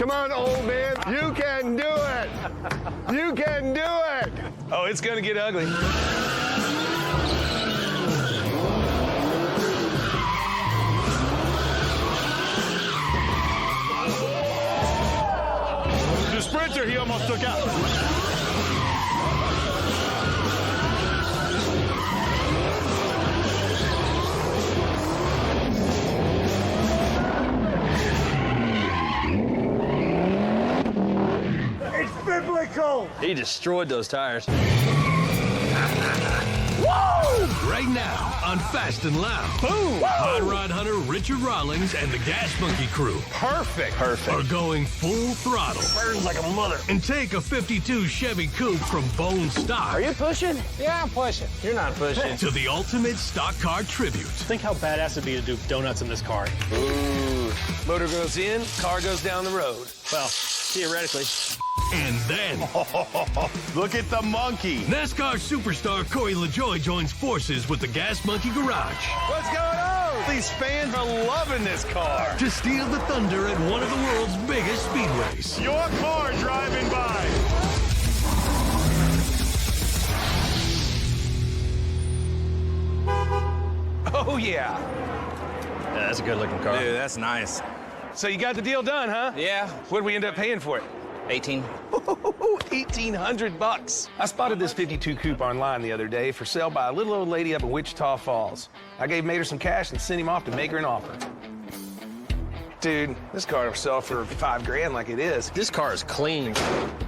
Come on, old man. You can do it. You can do it. Oh, it's gonna get ugly. The sprinter, he almost took out. Biblical. He destroyed those tires. Whoa! Right now on Fast and Loud, Boom! Hot Rod Hunter Richard Rawlings and the Gas Monkey crew Perfect. are going full throttle. Burns like a mother. And take a 52 Chevy Coupe from bone stock Are you pushing? Yeah, I'm pushing. You're not pushing. to the ultimate stock car tribute. Think how badass it'd be to do donuts in this car. Ooh. Motor goes in, car goes down the road. Well, theoretically. And then, Look at the monkey. NASCAR superstar Corey LaJoie joins forces with the Gas Monkey Garage What's going on? These fans are loving this car. to steal the thunder at one of the world's biggest speedways. Your car driving by. Oh, yeah. Yeah, that's a good looking car. Dude, that's nice. So you got the deal done, huh? Yeah. What'd we end up paying for it? 18. $1,800. I spotted this 52 coupe online the other day for sale by a little old lady up in Wichita Falls. I gave Mater some cash and sent him off to make her an offer. Dude, this car will sell for $5 grand like it is. This car is clean.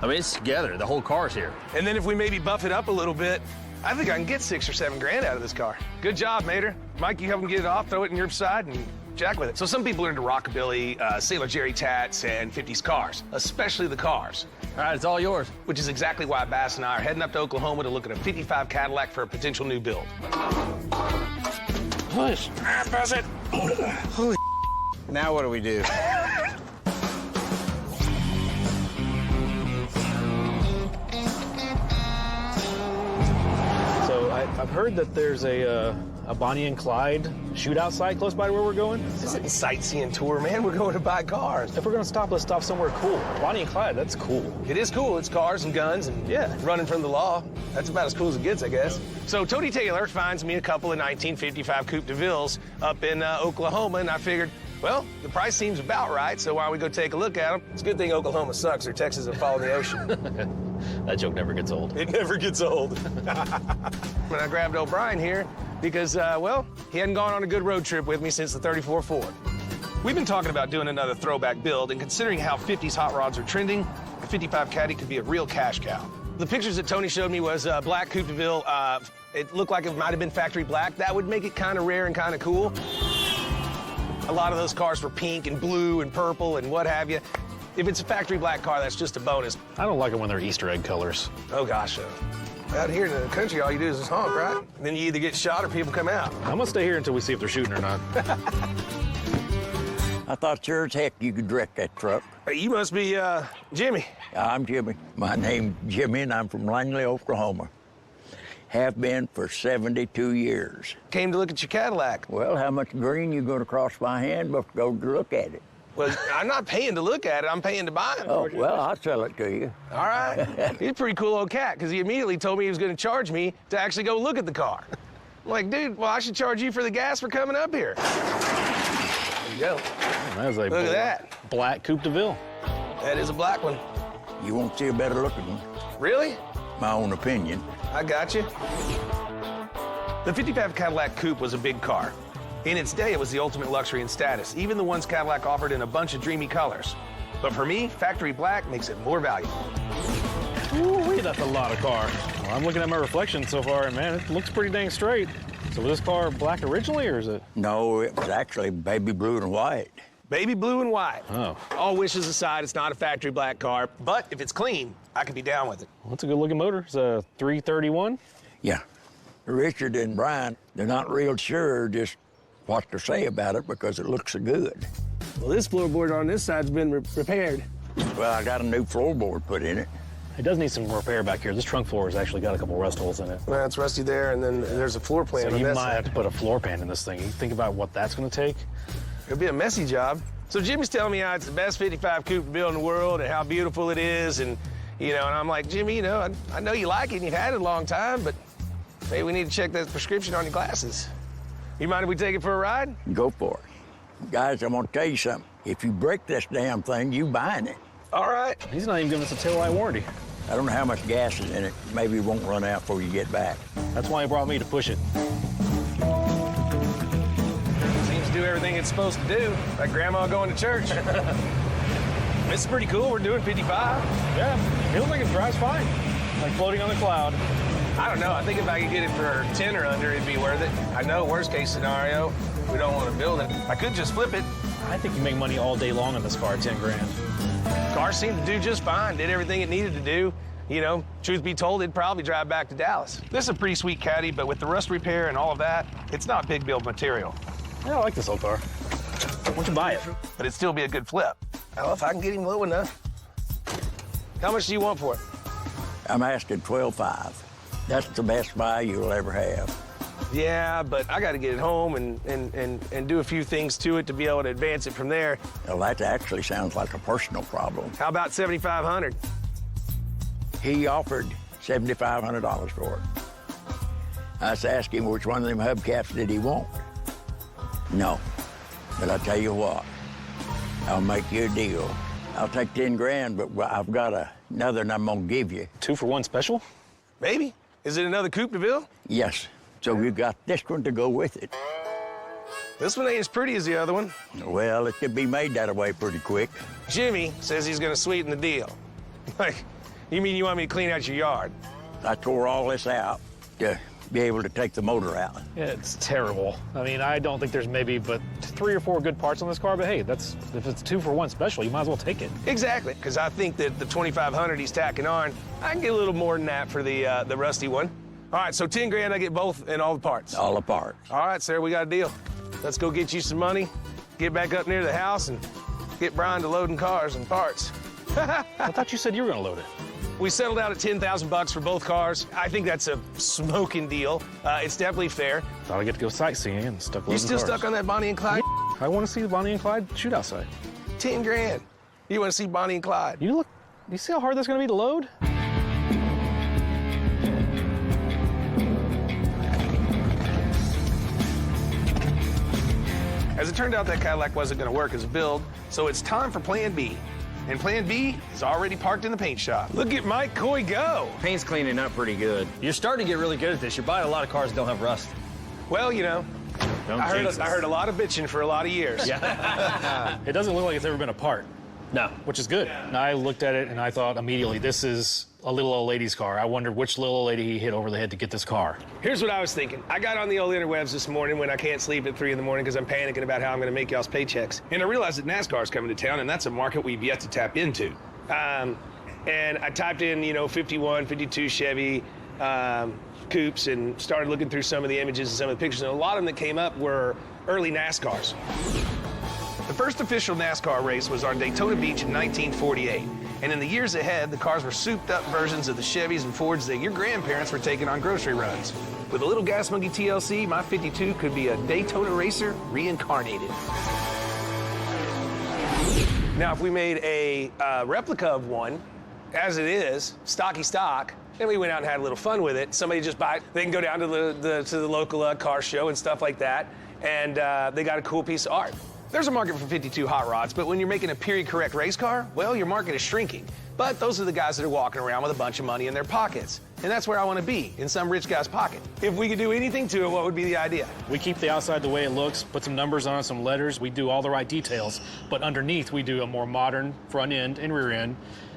I mean, it's together. The whole car's here. And then if we maybe buff it up a little bit, I think I can get $6 or $7 grand out of this car. Good job, Mater. Mike, you help him get it off, throw it in your side, and jack with it. So some people are into rockabilly, Sailor Jerry tats, and 50s cars, especially the cars, All right, it's all yours. which is exactly why Bass and I are heading up to Oklahoma to look at a 55 Cadillac for a potential new build. Push. Pass it. Now what do we do? So I've heard that there's a Bonnie and Clyde shootout site close by to where we're going. This isn't a sightseeing tour, man. We're going to buy cars. If we're gonna stop, let's stop somewhere cool. Bonnie and Clyde, that's cool. It is cool. It's cars and guns and, yeah, running from the law. That's about as cool as it gets, I guess. So Tony Taylor finds me a couple of 1955 Coupe de Villes up in Oklahoma, and I figured, well, the price seems about right, so why don't we go take a look at them? It's a good thing Oklahoma sucks or Texas will fall in the ocean. That joke never gets old. It never gets old. When I grabbed O'Brien here because, well, he hadn't gone on a good road trip with me since the 34 Ford. We've been talking about doing another throwback build, and considering how 50s hot rods are trending, the 55 Caddy could be a real cash cow. The pictures that Tony showed me was black Coupe de Ville. It looked like it might have been factory black. That would make it kind of rare and kind of cool. A lot of those cars were pink and blue and purple and what have you. If it's a factory black car, that's just a bonus. I don't like it when they're Easter egg colors. Oh, gosh. Out here in the country, all you do is just honk, right? And then you either get shot or people come out. I'm gonna stay here until we see if they're shooting or not. I thought sure as heck you could direct that truck. You must be, Jimmy. I'm Jimmy. My name's Jimmy, and I'm from Langley, Oklahoma. Have been for 72 years. Came to look at your Cadillac. Well, how much green you going to cross my hand before go to look at it? Well, I'm not paying to look at it. I'm paying to buy it. Oh, well, I'll sell it to you. All right. He's a pretty cool old cat, because he immediately told me he was going to charge me to actually go look at the car. I'm like, dude, well, I should charge you for the gas for coming up here. There you go. That was a Look at that. black Coupe de Ville. That is a black one. You won't see a better looking one. Really? My own opinion. I got you. The 55 Cadillac Coupe was a big car. In its day, it was the ultimate luxury and status, even the ones Cadillac offered in a bunch of dreamy colors. But for me, factory black makes it more valuable. Ooh, that's a lot of car. Well, I'm looking at my reflection so far, and man, it looks pretty dang straight. So was this car black originally, or is it? No, it was actually baby blue and white. Baby blue and white. Oh. All wishes aside, it's not a factory black car, but if it's clean, I could be down with it. Well, that's a good looking motor. It's a 331. Yeah. Richard and Brian, they're not real sure just what to say about it because it looks so good. Well, this floorboard on this side's been repaired. Well, I got a new floorboard put in it. It does need some repair back here. This trunk floor has actually got a couple rust holes in it. Well, it's rusty there, and then there's a floor plan So on you that might side. have to put a floor pan in this thing. You think about what that's going to take? It'll be a messy job. So Jimmy's telling me how it's the best 55 coupe to build in the world and how beautiful it is, and and I'm like, Jimmy, I know you like it and you've had it a long time, but maybe we need to check that prescription on your glasses. You mind if we take it for a ride? Go for it. Guys, I'm gonna tell you something. If you break this damn thing, you buying it. All right. He's not even giving us a tail light warranty. I don't know how much gas is in it. Maybe it won't run out before you get back. That's why he brought me to push it. Seems to do everything it's supposed to do, like Grandma going to church. This is pretty cool. We're doing 55. Yeah, feels like it drives fine. Like floating on the cloud. I don't know. I think if I could get it for 10 or under, it'd be worth it. I know, worst case scenario, we don't want to build it. I could just flip it. I think you make money all day long on this car at 10 grand. Car seemed to do just fine, did everything it needed to do. Truth be told, it'd probably drive back to Dallas. This is a pretty sweet caddy, but with the rust repair and all of that, it's not big build material. Yeah, I like this old car. Why don't you buy it? But it'd still be a good flip. Well, if I can get him low enough. How much do you want for it? I'm asking $12.5. That's the best buy you'll ever have. Yeah, but I got to get it home and do a few things to it to be able to advance it from there. Well, that actually sounds like a personal problem. How about $7,500? He offered $7,500 for it. I was asking him which one of them hubcaps did he want. No, but I tell you what, I'll make you a deal. I'll take 10 grand, but I've got another and I'm gonna give you. 2 for 1 special? Maybe. Is it another coupe de ville? Yes, so you got this one to go with it. This one ain't as pretty as the other one. Well, it could be made that way pretty quick. Jimmy says he's gonna sweeten the deal. Like, you mean you want me to clean out your yard? I tore all this out to be able to take the motor out. Yeah, it's terrible. I mean, I don't think there's maybe but 3 or 4 good parts on this car, but hey, if it's 2 for 1 special, you might as well take it. Exactly, because I think that the 2,500 he's tacking on, I can get a little more than that for the rusty one. All right, so 10 grand, I get both and all the parts. All apart. All right, sir, we got a deal. Let's go get you some money, get back up near the house, and get Brian to loading cars and parts. I thought you said you were gonna load it. We settled out at $10,000 for both cars. I think that's a smoking deal. It's definitely fair. Thought I'd get to go sightseeing and stuck loading You still cars. stuck on that Bonnie and Clyde? I want to see the Bonnie and Clyde shootout site. 10 grand. You want to see Bonnie and Clyde? You see how hard that's gonna be to load? As it turned out, that Cadillac wasn't going to work as a build, so it's time for Plan B. And Plan B is already parked in the paint shop. Look at Mike Coy go. Paint's cleaning up pretty good. You're starting to get really good at this. You're buying a lot of cars that don't have rust. Well, Don't I jinx us. heard a lot of bitching for a lot of years. It doesn't look like it's ever been apart, No. which is good. And I looked at it and I thought immediately, this is a little old lady's car. I wondered which little old lady he hit over the head to get this car. Here's what I was thinking. I got on the old interwebs this morning when I can't sleep at 3 in the morning because I'm panicking about how I'm going to make y'all's paychecks. And I realized that NASCAR's coming to town, and that's a market we've yet to tap into. And I typed in, 51, 52 Chevy coupes and started looking through some of the images and some of the pictures, and a lot of them that came up were early NASCARs. The first official NASCAR race was on Daytona Beach in 1948. And in the years ahead, the cars were souped-up versions of the Chevys and Fords that your grandparents were taking on grocery runs. With a little Gas Monkey TLC, my 52 could be a Daytona racer reincarnated. Now, if we made a replica of one, as it is, stocky stock, then we went out and had a little fun with it. Somebody just buy it. They can go down to the local car show and stuff like that, and they got a cool piece of art. There's a market for 52 hot rods, but when you're making a period-correct race car, well, your market is shrinking. But those are the guys that are walking around with a bunch of money in their pockets. And that's where I want to be, in some rich guy's pocket. If we could do anything to it, what would be the idea? We keep the outside the way it looks, put some numbers on it, some letters, we do all the right details, but underneath we do a more modern front end and rear end.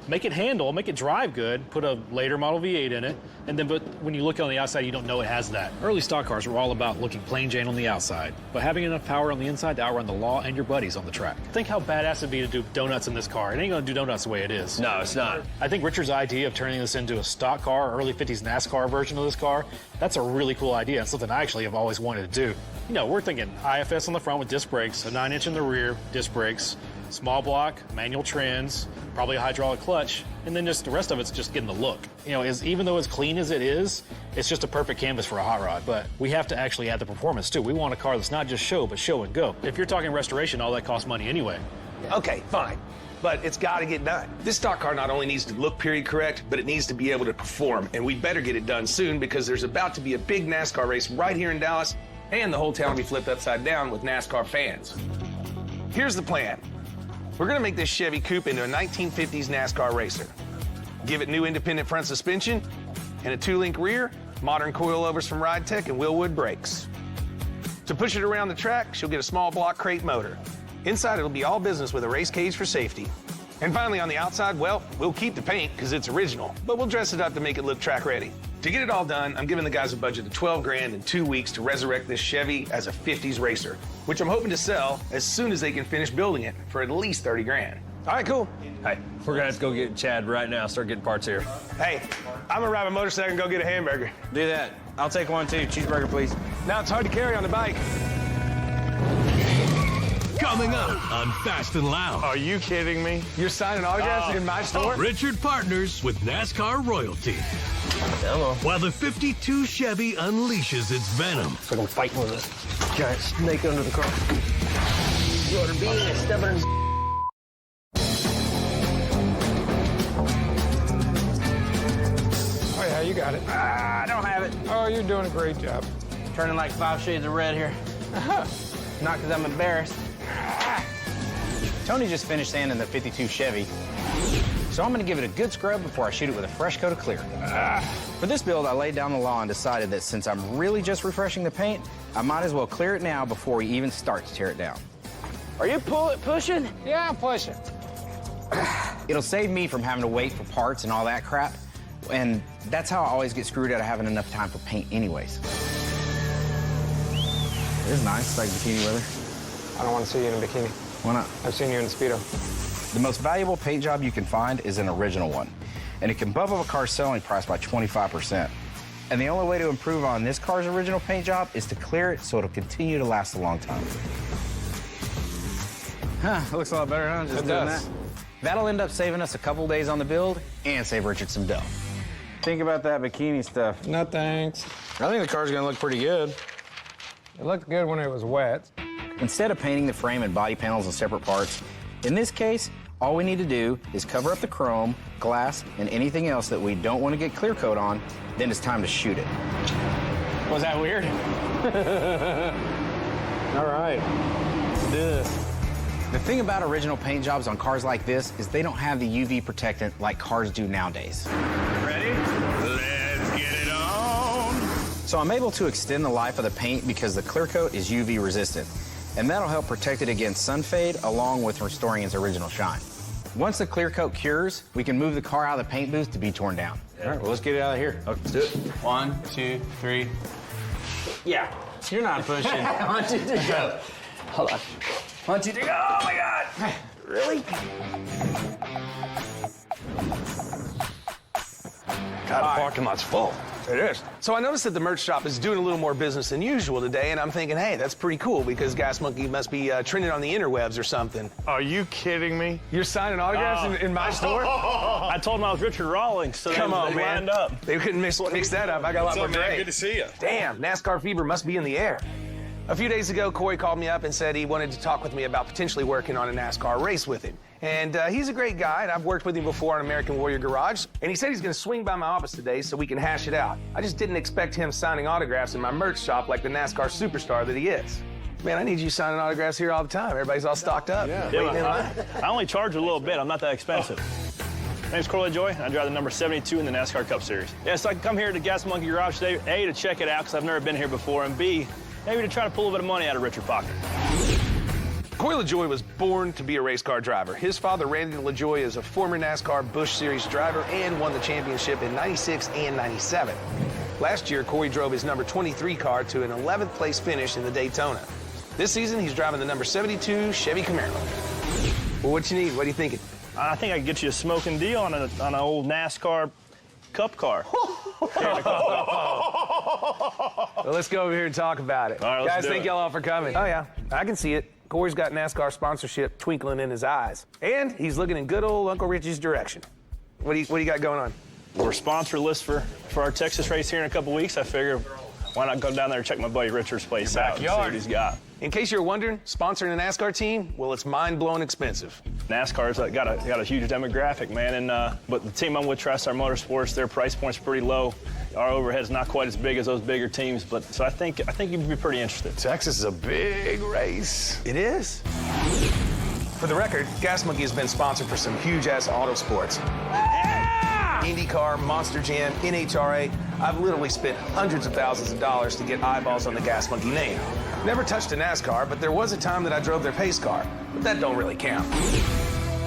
Make it handle, make it drive good, put a later model V8 in it, and then but when you look on the outside, you don't know it has that. Early stock cars were all about looking plain Jane on the outside, but having enough power on the inside to outrun the law and your buddies on the track. Think how badass it'd be to do donuts in this car. It ain't gonna do donuts the way it is. No, it's not. I think Richard's idea of turning this into a stock car, early 50s NASCAR version of this car, that's a really cool idea and something I actually have always wanted to do. We're thinking IFS on the front with disc brakes, a 9-inch in the rear, disc brakes, small block, manual trans, probably a hydraulic clutch, and then just the rest of it's just getting the look. Even though as clean as it is, it's just a perfect canvas for a hot rod, but we have to actually add the performance too. We want a car that's not just show, but show and go. If you're talking restoration, all that costs money anyway. Okay, fine. But it's got to get done. This stock car not only needs to look period correct, but it needs to be able to perform. And we better get it done soon because there's about to be a big NASCAR race right here in Dallas, and the whole town will be flipped upside down with NASCAR fans. Here's the plan. We're gonna make this Chevy Coupe into a 1950s NASCAR racer. Give it new independent front suspension and a 2-link rear, modern coilovers from RideTech, and Willwood brakes. To push it around the track, she'll get a small block crate motor. Inside, it'll be all business with a race cage for safety. And finally, on the outside, well, we'll keep the paint because it's original, but we'll dress it up to make it look track ready. To get it all done, I'm giving the guys a budget of 12 grand in 2 weeks to resurrect this Chevy as a 50s racer, which I'm hoping to sell as soon as they can finish building it for at least 30 grand. All right, cool. Hey, we're gonna have to go get Chad right now, start getting parts here. Hey, I'm gonna ride my motorcycle and go get a hamburger. Do that. I'll take one too. Cheeseburger, please. Now it's hard to carry on the bike. Coming up on Fast and Loud. Are you kidding me? You're signing autographs in my store? Richard partners with NASCAR royalty. Hello. While the 52 Chevy unleashes its venom. It's like I'm fighting with a giant snake under the car. You're being a stubborn. Oh, yeah, you got it. I don't have it. Oh, you're doing a great job. Turning like 5 shades of red here. Not because I'm embarrassed. Tony just finished sanding the 52 Chevy, so I'm gonna give it a good scrub before I shoot it with a fresh coat of clear. For this build, I laid down the law and decided that since I'm really just refreshing the paint, I might as well clear it now before we even start to tear it down. Are you pushing? Yeah, I'm pushing. It'll save me from having to wait for parts and all that crap, and that's how I always get screwed out of having enough time for paint anyways. It is nice, like bikini weather. I don't want to see you in a bikini. Why not? I've seen you in a Speedo. The most valuable paint job you can find is an original one, and it can bump up a car's selling price by 25%. And the only way to improve on this car's original paint job is to clear it so it'll continue to last a long time. Huh, it looks a lot better, huh? Just It doing does. that. That'll end up saving us a couple days on the build and save Richard some dough. Think about that bikini stuff. No thanks. I think the car's gonna look pretty good. It looked good when it was wet. Instead of painting the frame and body panels in separate parts, in this case, all we need to do is cover up the chrome, glass, and anything else that we don't want to get clear coat on, then it's time to shoot it. Was that weird? All right. Let's do this. The thing about original paint jobs on cars like this is they don't have the UV protectant like cars do nowadays. Ready? Let's get it on. So I'm able to extend the life of the paint because the clear coat is UV resistant, and that'll help protect it against sun fade along with restoring its original shine. Once the clear coat cures, we can move the car out of the paint booth to be torn down. All right, well, let's get it out of here. Okay, let's do it. 1, 2, 3. Yeah, you're not pushing. I want you to go. Hold on. I want you to go. Oh my God. Really? God, the parking lot's full. It is. So I noticed that the merch shop is doing a little more business than usual today, and I'm thinking, hey, that's pretty cool because Gas Monkey must be trending on the interwebs or something. Are you kidding me? You're signing autographs in my store? I told him I was Richard Rawlings, so Come on, they man. lined up. They couldn't mix that up. I got a lot more great. Good to see you. Damn, NASCAR fever must be in the air. A few days ago, Corey called me up and said he wanted to talk with me about potentially working on a NASCAR race with him. And he's a great guy, and I've worked with him before on American Warrior Garage. And he said he's going to swing by my office today so we can hash it out. I just didn't expect him signing autographs in my merch shop like the NASCAR superstar that he is. Man, I need you signing autographs here all the time. Everybody's all stocked up. Waiting in line. I only charge a little bit. I'm not that expensive. My name's Corey LaJoy, and I drive the number 72 in the NASCAR Cup Series. Yeah, so I can come here to Gas Monkey Garage today, A, to check it out, because I've never been here before, and B, maybe to try to pull a bit of money out of Richard Pocket. Corey LaJoy was born to be a race car driver. His father, Randy LaJoy, is a former NASCAR Busch Series driver and won the championship in '96 and '97. Last year, Corey drove his number 23 car to an 11th place finish in the Daytona. This season, he's driving the number 72 Chevy Camaro. Well, what you need? What are you thinking? I think I can get you a smoking deal on an old NASCAR Cup car. Well, let's go over here and talk about it. All right, let's Guys, do thank it. y'all all for coming. Oh, yeah, I can see it. Corey's got NASCAR sponsorship twinkling in his eyes. And he's looking in good old Uncle Richie's direction. What do you got going on? We're sponsor list for our Texas race here in a couple weeks. I figure Why not go down there and check my buddy Richard's place out and see what he's got? In case you're wondering, sponsoring a NASCAR team, well, it's mind-blowing expensive. NASCAR's got a huge demographic, man, and but the team I'm with, TriStar Motorsports, their price point's pretty low. Our overhead's not quite as big as those bigger teams, but so I think you'd be pretty interested. Texas is a big race. It is. For the record, Gas Monkey has been sponsored for some huge-ass auto sports. IndyCar, Monster Jam, NHRA. I've literally spent hundreds of thousands of dollars to get eyeballs on the Gas Monkey name. Never touched a NASCAR, but there was a time that I drove their pace car. But that don't really count.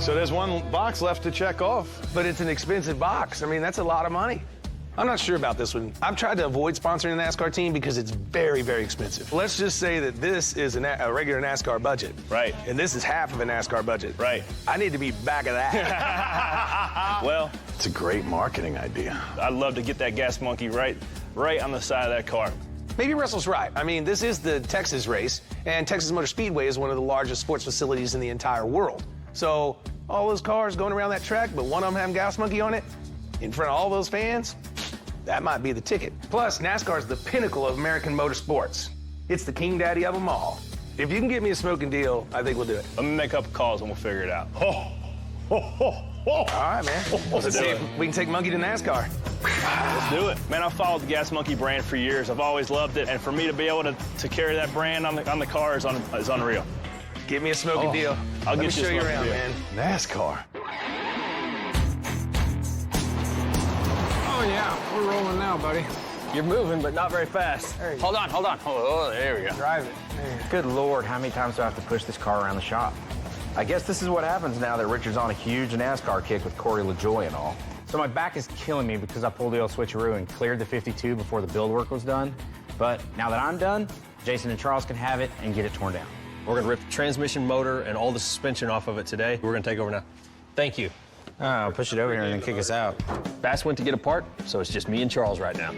So there's one box left to check off. But it's an expensive box. I mean, that's a lot of money. I'm not sure about this one. I've tried to avoid sponsoring a NASCAR team because it's very, very expensive. Let's just say that this is a regular NASCAR budget. Right. And this is half of a NASCAR budget. Right. I need to be back of that. Well, It's a great marketing idea. I'd love to get that Gas Monkey right on the side of that car. Maybe Russell's right. I mean, this is the Texas race, and Texas Motor Speedway is one of the largest sports facilities in the entire world. So all those cars going around that track, but one of them having Gas Monkey on it, in front of all those fans, that might be the ticket. Plus, NASCAR is the pinnacle of American motorsports. It's the king daddy of them all. If you can get me a smoking deal, I think we'll do it. Let me make a couple calls and we'll figure it out. All right, man. Let's see if we can take Monkey to NASCAR. Let's do it. Man, I've followed the Gas Monkey brand for years. I've always loved it, and for me to be able to carry that brand on the car is unreal. Give me a smoking deal. I'll Let me get you a show you smoking around, deal. man. NASCAR. Oh, yeah, we're rolling now, buddy. You're moving, but not very fast. Hold on. Oh, there we go. Drive it. There. Good Lord, how many times do I have to push this car around the shop? I guess this is what happens now that Richard's on a huge NASCAR kick with Corey LaJoie and all. So my back is killing me because I pulled the old switcheroo and cleared the 52 before the build work was done. But now that I'm done, Jason and Charles can have it and get it torn down. We're gonna rip the transmission, motor, and all the suspension off of it today. We're gonna take over now. Thank you. Oh, push it over here and then kick us out. Bass went to get a part, so it's just me and Charles right now.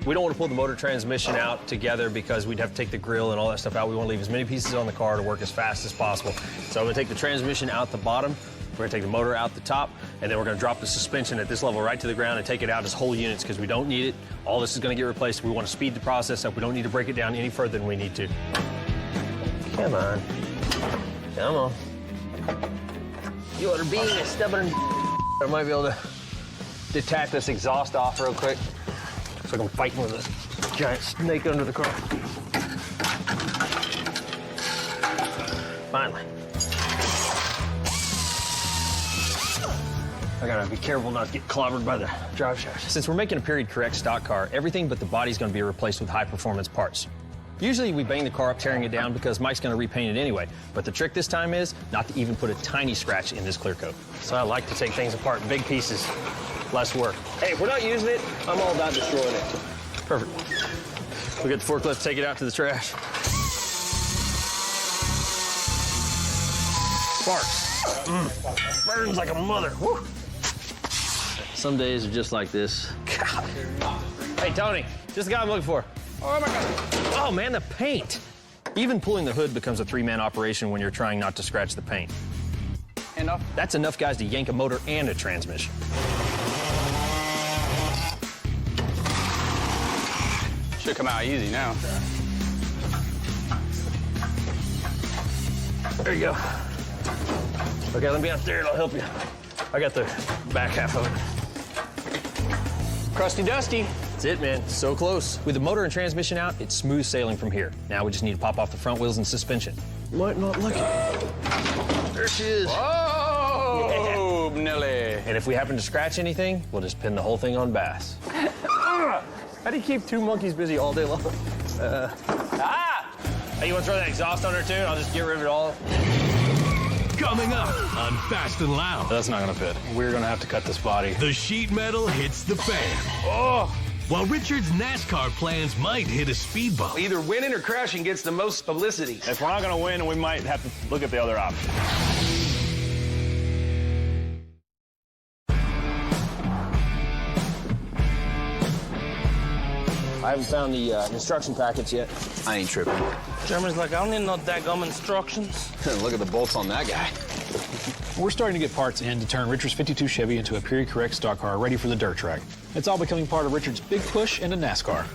We don't want to pull the motor transmission out together because we'd have to take the grill and all that stuff out. We want to leave as many pieces on the car to work as fast as possible. So I'm gonna take the transmission out the bottom, we're gonna take the motor out the top, and then we're gonna drop the suspension at this level right to the ground and take it out as whole units because we don't need it. All this is gonna get replaced. We want to speed the process up. We don't need to break it down any further than we need to. Come on. Come on. You ought to be a stubborn. I might be able to detach this exhaust off real quick. It's like I'm fighting with a giant snake under the car. Finally. I gotta be careful not to get clobbered by the drive shaft. Since we're making a period correct stock car, everything but the body's gonna be replaced with high performance parts. Usually we bang the car up tearing it down because Mike's gonna repaint it anyway. But the trick this time is not to even put a tiny scratch in this clear coat. So I like to take things apart in big pieces, less work. Hey, if we're not using it, I'm all about destroying it. Perfect. We get the forklift, take it out to the trash. Sparks. Burns like a mother. Woo. Some days are just like this. God. Hey, Tony, just the guy I'm looking for. Oh, my God. Oh, man, the paint. Even pulling the hood becomes a three-man operation when you're trying not to scratch the paint. Enough? That's enough guys to yank a motor and a transmission. Should come out easy now. There you go. Okay, let me out there and I'll help you. I got the back half of it. Crusty Dusty. That's it, man. So close. With the motor and transmission out, it's smooth sailing from here. Now we just need to pop off the front wheels and suspension. Might not look it. There she is. Oh, Nelly. And if we happen to scratch anything, we'll just pin the whole thing on Bass. How do you keep two monkeys busy all day long? Hey, you want to throw that exhaust on there too? I'll just get rid of it all. Coming up on Fast and Loud, That's not gonna fit. We're gonna have to cut this body. the sheet metal hits the fan. Oh, While Richard's NASCAR plans might hit a speed bump. either winning or crashing gets the most publicity. If we're not gonna win, we might have to look at the other option. I haven't found the instruction packets yet. I ain't tripping. German's like, I don't need no daggum instructions. Look at the bolts on that guy. We're starting to get parts in to turn Richard's 52 Chevy into a period correct stock car ready for the dirt track. It's all becoming part of Richard's big push into NASCAR.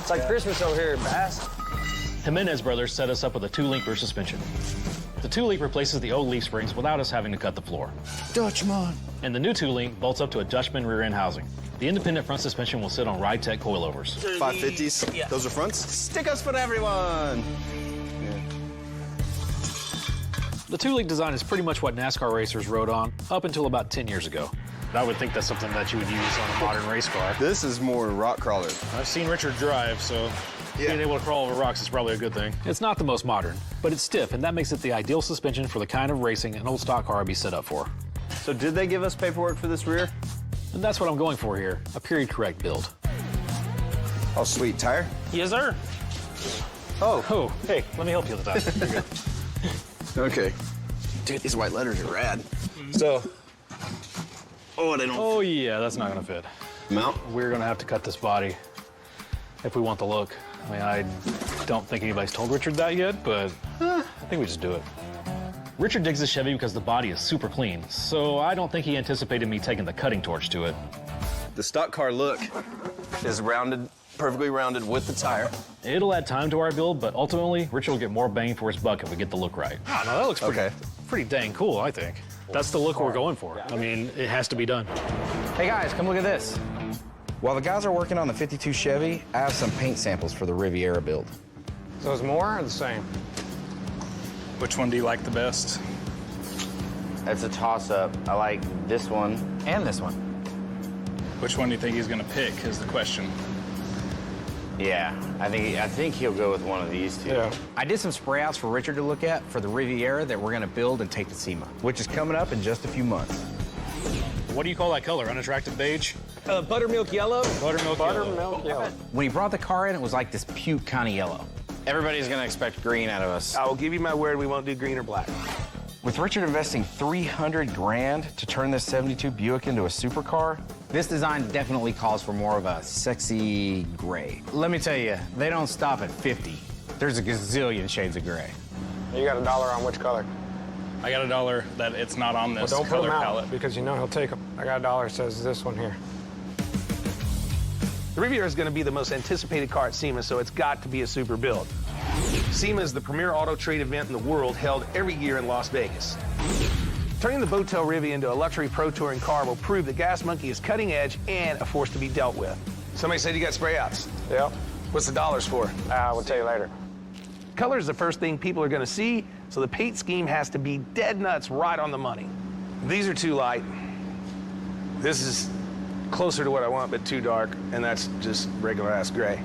It's like Christmas over here, Bass. Jimenez Brothers set us up with a 2-link rear suspension. The 2-link replaces the old leaf springs without us having to cut the floor. Dutchman. And the new 2-link bolts up to a Dutchman rear end housing. The independent front suspension will sit on Ride Tech coilovers. 550s? Yeah. Those are fronts? Stickers for everyone! The 2-link design is pretty much what NASCAR racers rode on up until about 10 years ago. I would think that's something that you would use on a modern race car. This is more rock crawler. I've seen Richard drive, so being able to crawl over rocks is probably a good thing. It's not the most modern, but it's stiff, and that makes it the ideal suspension for the kind of racing an old stock car would be set up for. So did they give us paperwork for this rear? And that's what I'm going for here, a period-correct build. Oh, sweet. Tire? Yes, sir. Oh, hey, let me help you with that. Here you go. Okay. Dude, these white letters are rad. So, they don't. Oh, yeah, that's not gonna fit. Mount? We're gonna have to cut this body if we want the look. I mean, I don't think anybody's told Richard that yet, but I think we just do it. Richard digs the Chevy because the body is super clean, so I don't think he anticipated me taking the cutting torch to it. The stock car look is rounded, perfectly rounded with the tire. It'll add time to our build, but ultimately, Richard will get more bang for his buck if we get the look right. Oh, no, that looks pretty dang cool, I think. That's the look we're going for. I mean, it has to be done. Hey guys, come look at this. While the guys are working on the 52 Chevy, I have some paint samples for the Riviera build. So it's more or the same? Which one do you like the best? It's a toss-up. I like this one and this one. Which one do you think he's gonna pick is the question. Yeah, I think he'll go with one of these two. Yeah. I did some spray outs for Richard to look at for the Riviera that we're gonna build and take to SEMA, which is coming up in just a few months. What do you call that color? Unattractive beige? Buttermilk yellow? Buttermilk yellow. When he brought the car in, it was like this puke kind of yellow. Everybody's gonna expect green out of us. I will give you my word we won't do green or black. With Richard investing $300 grand to turn this 72 Buick into a supercar, this design definitely calls for more of a sexy gray. Let me tell you, they don't stop at 50. There's a gazillion shades of gray. You got $1 on which color? I got $1 that it's not on this Well, don't put color them out, palette. because you know he'll take them. I got $1 that says this one here. The Riviera is going to be the most anticipated car at SEMA, so it's got to be a super build. SEMA is the premier auto trade event in the world, held every year in Las Vegas. Turning the Boattail Rivi into a luxury pro touring car will prove that Gas Monkey is cutting edge and a force to be dealt with. Somebody said you got spray outs. Yep. What's the dollars for? We'll tell you later. Color is the first thing people are going to see, so the paint scheme has to be dead nuts right on the money. These are too light. This is closer to what I want, but too dark, and that's just regular ass gray.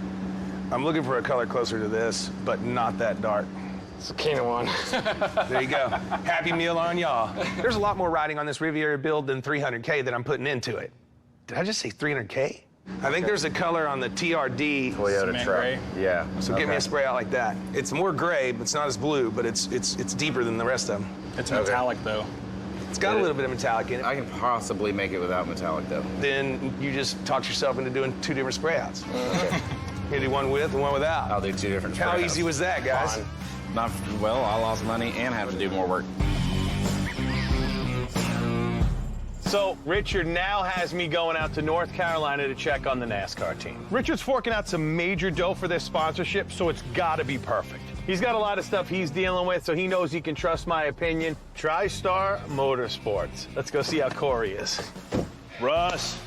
I'm looking for a color closer to this, but not that dark. It's a Keenan one. There you go. Happy meal on y'all. There's a lot more riding on this Riviera build than 300K that I'm putting into it. Did I just say 300K? I think there's a color on the TRD. Toyota truck. Gray. Yeah. So get me a spray out like that. It's more gray, but it's not as blue, but it's deeper than the rest of them. It's metallic though. It's got a little bit of metallic in it. I can possibly make it without metallic, though. Then you just talked yourself into doing 2 different spray outs. You do one with and one without. I'll do 2 different spray How outs. easy was that, guys? Not well. I lost money and had to do more work. So Richard now has me going out to North Carolina to check on the NASCAR team. Richard's forking out some major dough for their sponsorship, so it's gotta be perfect. He's got a lot of stuff he's dealing with, so he knows he can trust my opinion. TriStar Motorsports. Let's go see how Corey is. Russ.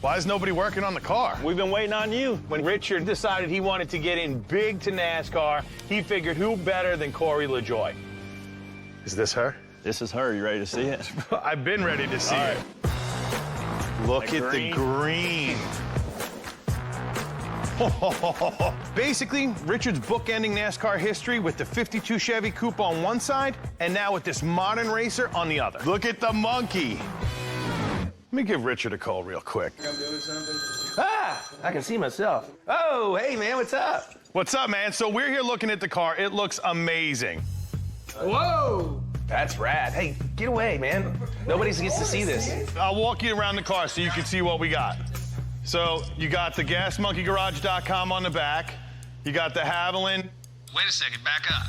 Why is nobody working on the car? We've been waiting on you. When Richard decided he wanted to get in big to NASCAR, he figured who better than Corey LaJoie. Is this her? This is her. You ready to see it? I've been ready to see it. Look at the green. Basically, Richard's bookending NASCAR history with the 52 Chevy Coupe on one side, and now with this modern racer on the other. Look at the monkey. Let me give Richard a call real quick. Ah, I can see myself. Oh, hey, man, what's up? What's up, man? So we're here looking at the car. It looks amazing. Whoa! That's rad. Hey, get away, man. Nobody gets to see this. I'll walk you around the car so you can see what we got. So you got the GasMonkeyGarage.com on the back. You got the Haviland. Wait a second, back up.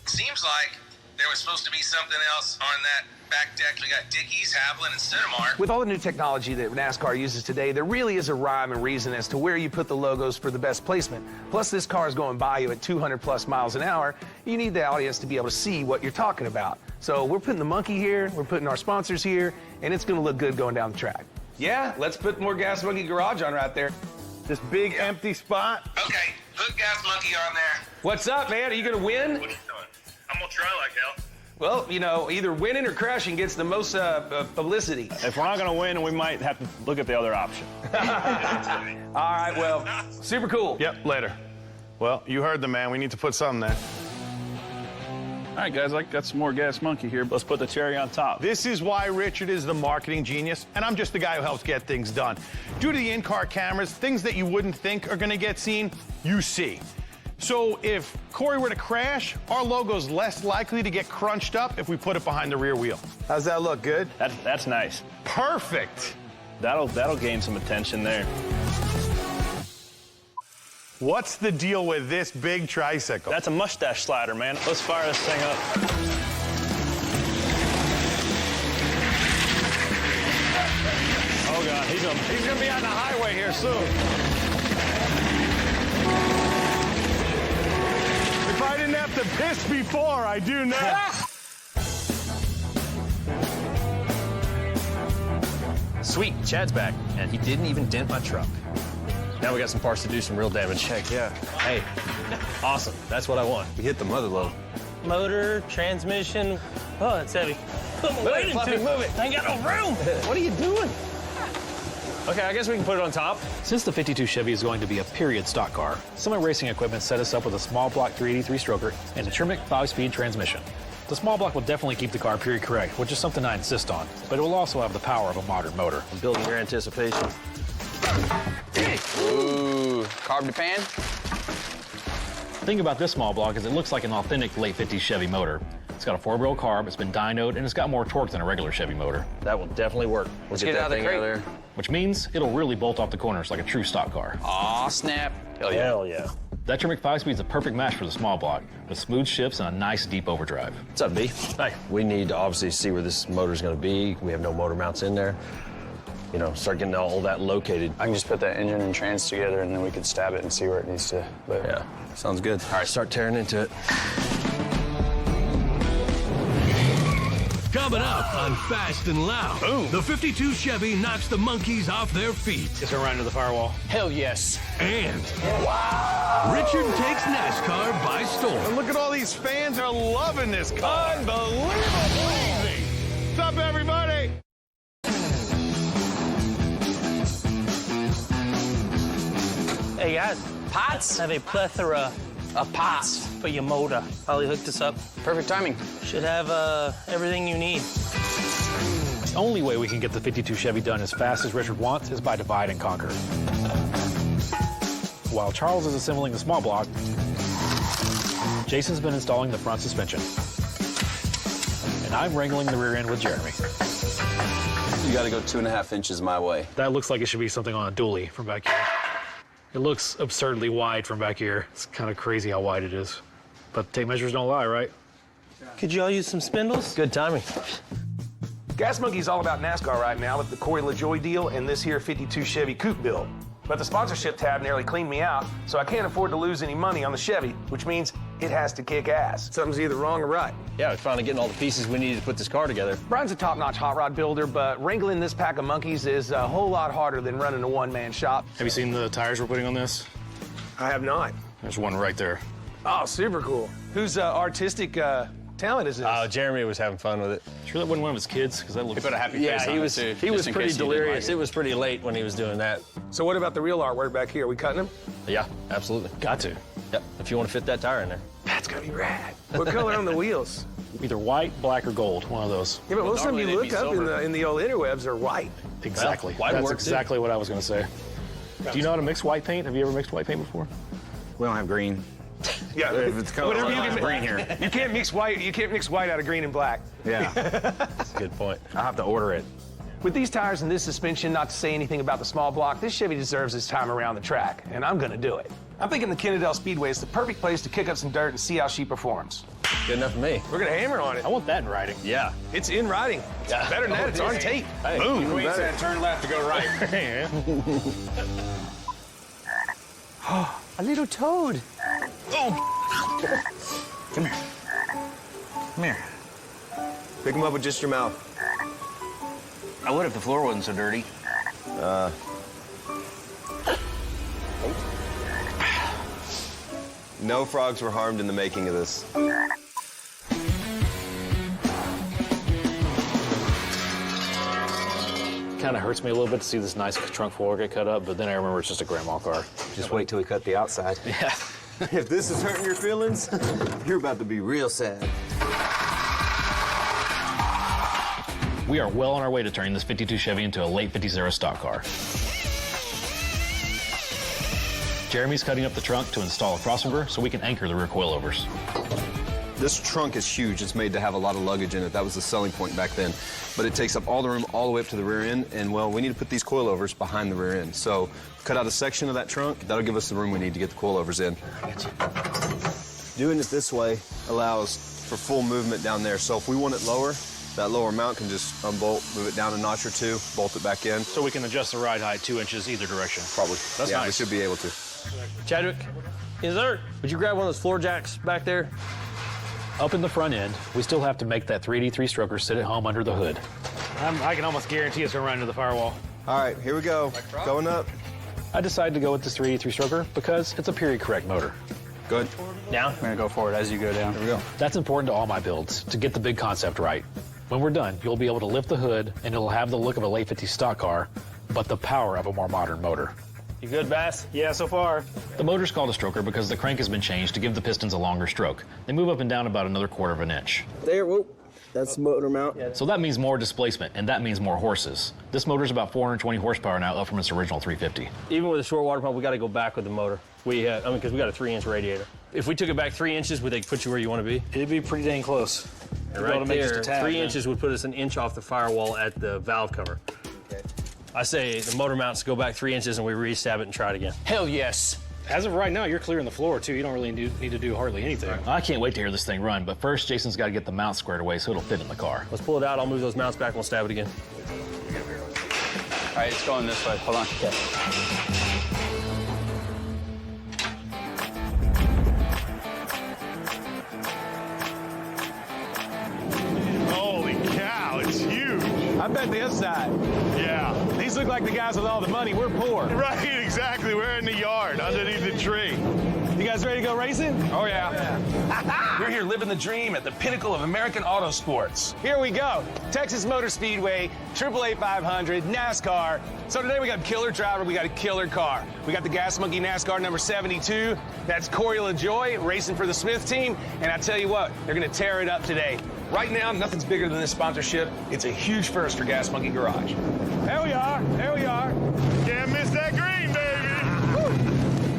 Seems like there was supposed to be something else on that Back deck, we got Dickies, Havlin, and Cinemark. With all the new technology that NASCAR uses today, there really is a rhyme and reason as to where you put the logos for the best placement. Plus, this car is going by you at 200+ miles an hour. You need the audience to be able to see what you're talking about. So we're putting the monkey here, we're putting our sponsors here, and it's going to look good going down the track. Yeah, let's put more Gas Monkey Garage on right there. This big empty spot. Okay, put Gas Monkey on there. What's up, man? Are you going to win? What are you doing? I'm gonna try like hell. Well, you know, either winning or crashing gets the most publicity. If we're not gonna win, we might have to look at the other option. All right, well, super cool. Yep, later. Well, you heard the man. We need to put something there. All right, guys, I got some more Gas Monkey here. Let's put the cherry on top. This is why Richard is the marketing genius, and I'm just the guy who helps get things done. Due to the in-car cameras, things that you wouldn't think are gonna get seen, you see. So if Corey were to crash, our logo's less likely to get crunched up if we put it behind the rear wheel. How's that look? Good? That's nice. Perfect. That'll gain some attention there. What's the deal with this big tricycle? That's a mustache slider, man. Let's fire this thing up. Oh, God, he's gonna be on the highway here soon. If I didn't have to piss before, I do now. Sweet, Chad's back, and he didn't even dent my truck. Now we got some parts to do some real damage. Heck yeah. Hey, awesome. That's what I want. We hit the mother load. Motor, transmission. Oh, it's heavy. Put my weight into it. Move it. I ain't got no room. What are you doing? Okay, I guess we can put it on top. Since the 52 Chevy is going to be a period stock car, Summit Racing Equipment set us up with a small block 383 stroker and a Tremec 5-speed transmission. The small block will definitely keep the car period correct, which is something I insist on, but it will also have the power of a modern motor. I'm building your anticipation. Ooh, carb to pan? The thing about this small block is it looks like an authentic late 50s Chevy motor. It's got a 4-barrel carb, it's been dynoed, and it's got more torque than a regular Chevy motor. That will definitely work. Let's get out of the crate. there. Which means it'll really bolt off the corners like a true stock car. Aw, snap. Hell yeah. Hell yeah. That Tremec 5-speed is a perfect match for the small block, with smooth shifts and a nice deep overdrive. What's up, B? Hey. We need to obviously see where this motor's gonna be. We have no motor mounts in there. You know, start getting all that located. I can just put that engine and trans together, and then we could stab it and see where it needs to live. Yeah, sounds good. All right, start tearing into it. Coming up on Fast and Loud, Boom. The 52 Chevy knocks the monkeys off their feet. It's gonna run into the firewall. Hell yes. And Richard takes NASCAR by storm. And look at all these fans are loving this car. Unbelievable. What's up, everybody? Hey, guys. Pots? I have a plethora Of pots. for your motor. Holly hooked this up. Perfect timing. Should have everything you need. The only way we can get the 52 Chevy done as fast as Richard wants is by divide and conquer. While Charles is assembling the small block, Jason's been installing the front suspension. And I'm wrangling the rear end with Jeremy. You got to go 2.5 inches my way. That looks like it should be something on a dually from back here. It looks absurdly wide from back here. It's kind of crazy how wide it is. But tape measures don't lie, right? Could you all use some spindles? Good timing. Gas Monkey's all about NASCAR right now with the Corey LaJoie deal and this here 52 Chevy coupe build. But the sponsorship tab nearly cleaned me out, so I can't afford to lose any money on the Chevy, which means it has to kick ass. Something's either wrong or right. Yeah, we're finally getting all the pieces we need to put this car together. Brian's a top-notch hot rod builder, but wrangling this pack of monkeys is a whole lot harder than running a one-man shop. Have you seen the tires we're putting on this? I have not. There's one right there. Oh, super cool. Whose artistic talent is this? Jeremy was having fun with it. Sure that wasn't one of his kids? Because that looks... He put a happy Yeah, face on he it, was, too, he was just in pretty case you didn't delirious. like It was pretty late when he was doing that. So what about the real artwork back here? Are we cutting them? Yeah, absolutely. Got to. Yep, if you want to fit that tire in there. That's gonna be rad. What color on the wheels? Either white, black, or gold. One of those. Yeah, but most of them you Normally look they'd be up silver. in the old interwebs are white. Exactly. Well, white That's works, exactly what I was going to say. Do you know how to mix white paint? Have you ever mixed white paint before? We don't have green. Yeah, If it's color, whatever you can green here. You can't mix white. You can't mix white out of green and black. Yeah, That's a good point. I'll have to order it. With these tires and this suspension, not to say anything about the small block, this Chevy deserves its time around the track, and I'm gonna do it. I'm thinking the Kennedale Speedway is the perfect place to kick up some dirt and see how she performs. Good enough for me. We're gonna hammer on it. I want that in writing. Yeah. It's in writing. Yeah. Better than that, it's on tape. Hey, Boom. Queen said turn left to go right. A little toad. Oh. Come here. Come here. Pick him up with just your mouth. I would if the floor wasn't so dirty. No frogs were harmed in the making of this. Kind of hurts me a little bit to see this nice trunk floor get cut up, but then I remember it's just a grandma car. Just wait till we cut the outside. Yeah. If this is hurting your feelings, you're about to be real sad. We are well on our way to turning this 52 Chevy into a late 50s stock car. Jeremy's cutting up the trunk to install a crossover so we can anchor the rear coilovers. This trunk is huge. It's made to have a lot of luggage in it. That was the selling point back then. But it takes up all the room all the way up to the rear end, and well, we need to put these coilovers behind the rear end. So cut out a section of that trunk. That'll give us the room we need to get the coilovers in. Doing it this way allows for full movement down there. So if we want it lower, that lower mount can just unbolt, move it down a notch or two, bolt it back in. So we can adjust the ride height 2 inches either direction. Probably. That's yeah, nice. we should be able to. Chadwick, Yes, sir. would you grab one of those floor jacks back there? Up in the front end, we still have to make that 3D 3-stroker sit at home under the hood. I can almost guarantee it's gonna run into the firewall. All right, here we go. Going up. I decided to go with this 3D 3-stroker because it's a period correct motor. Good. Down? I'm gonna go forward as you go down. Here we go. That's important to all my builds, to get the big concept right. When we're done, you'll be able to lift the hood and it'll have the look of a late 50s stock car, but the power of a more modern motor. You good, Bass? Yeah, so far. The motor's called a stroker because the crank has been changed to give the pistons a longer stroke. They move up and down about another 1/4 inch. There, whoop. That's the motor mount. So that means more displacement, and that means more horses. This motor's about 420 horsepower now, up from its original 350. Even with a short water pump, we got to go back with the motor. Because we got a 3-inch radiator. If we took it back 3 inches, would they put you where you want to be? It'd be pretty dang close. And right there, 3 inches would put us an inch off the firewall at the valve cover. Okay. I say the motor mounts go back 3 inches and we re-stab it and try it again. Hell yes. As of right now, you're clearing the floor, too. You don't really need to do hardly anything. I can't wait to hear this thing run, but first, Jason's got to get the mount squared away so it'll fit in the car. Let's pull it out. I'll move those mounts back and we'll stab it again. All right, it's going this way. Hold on. Okay. Holy cow, it's huge. I bet the other side. Yeah. These look like the guys with all the money. We're poor. Right, exactly. We're in the yard, underneath the tree. You guys ready to go racing? Oh, yeah. We're here living the dream at the pinnacle of American auto sports. Here we go. Texas Motor Speedway, AAA 500, NASCAR. So today we got a killer driver, we got a killer car. We got the Gas Monkey NASCAR number 72. That's Corey LaJoy racing for the Smith team. And I tell you what, they're going to tear it up today. Right now, nothing's bigger than this sponsorship. It's a huge first for Gas Monkey Garage. There we are. There we are. Can't miss that green, baby.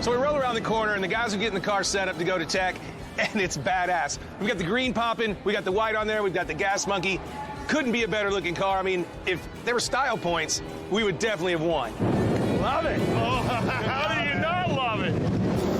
So we roll around the corner, and the guys are getting the car set up to go to tech, and it's badass. We've got the green popping, we got the white on there, we've got the Gas Monkey. Couldn't be a better looking car. I mean, if there were style points, we would definitely have won. Love it. Oh, how do you not love it?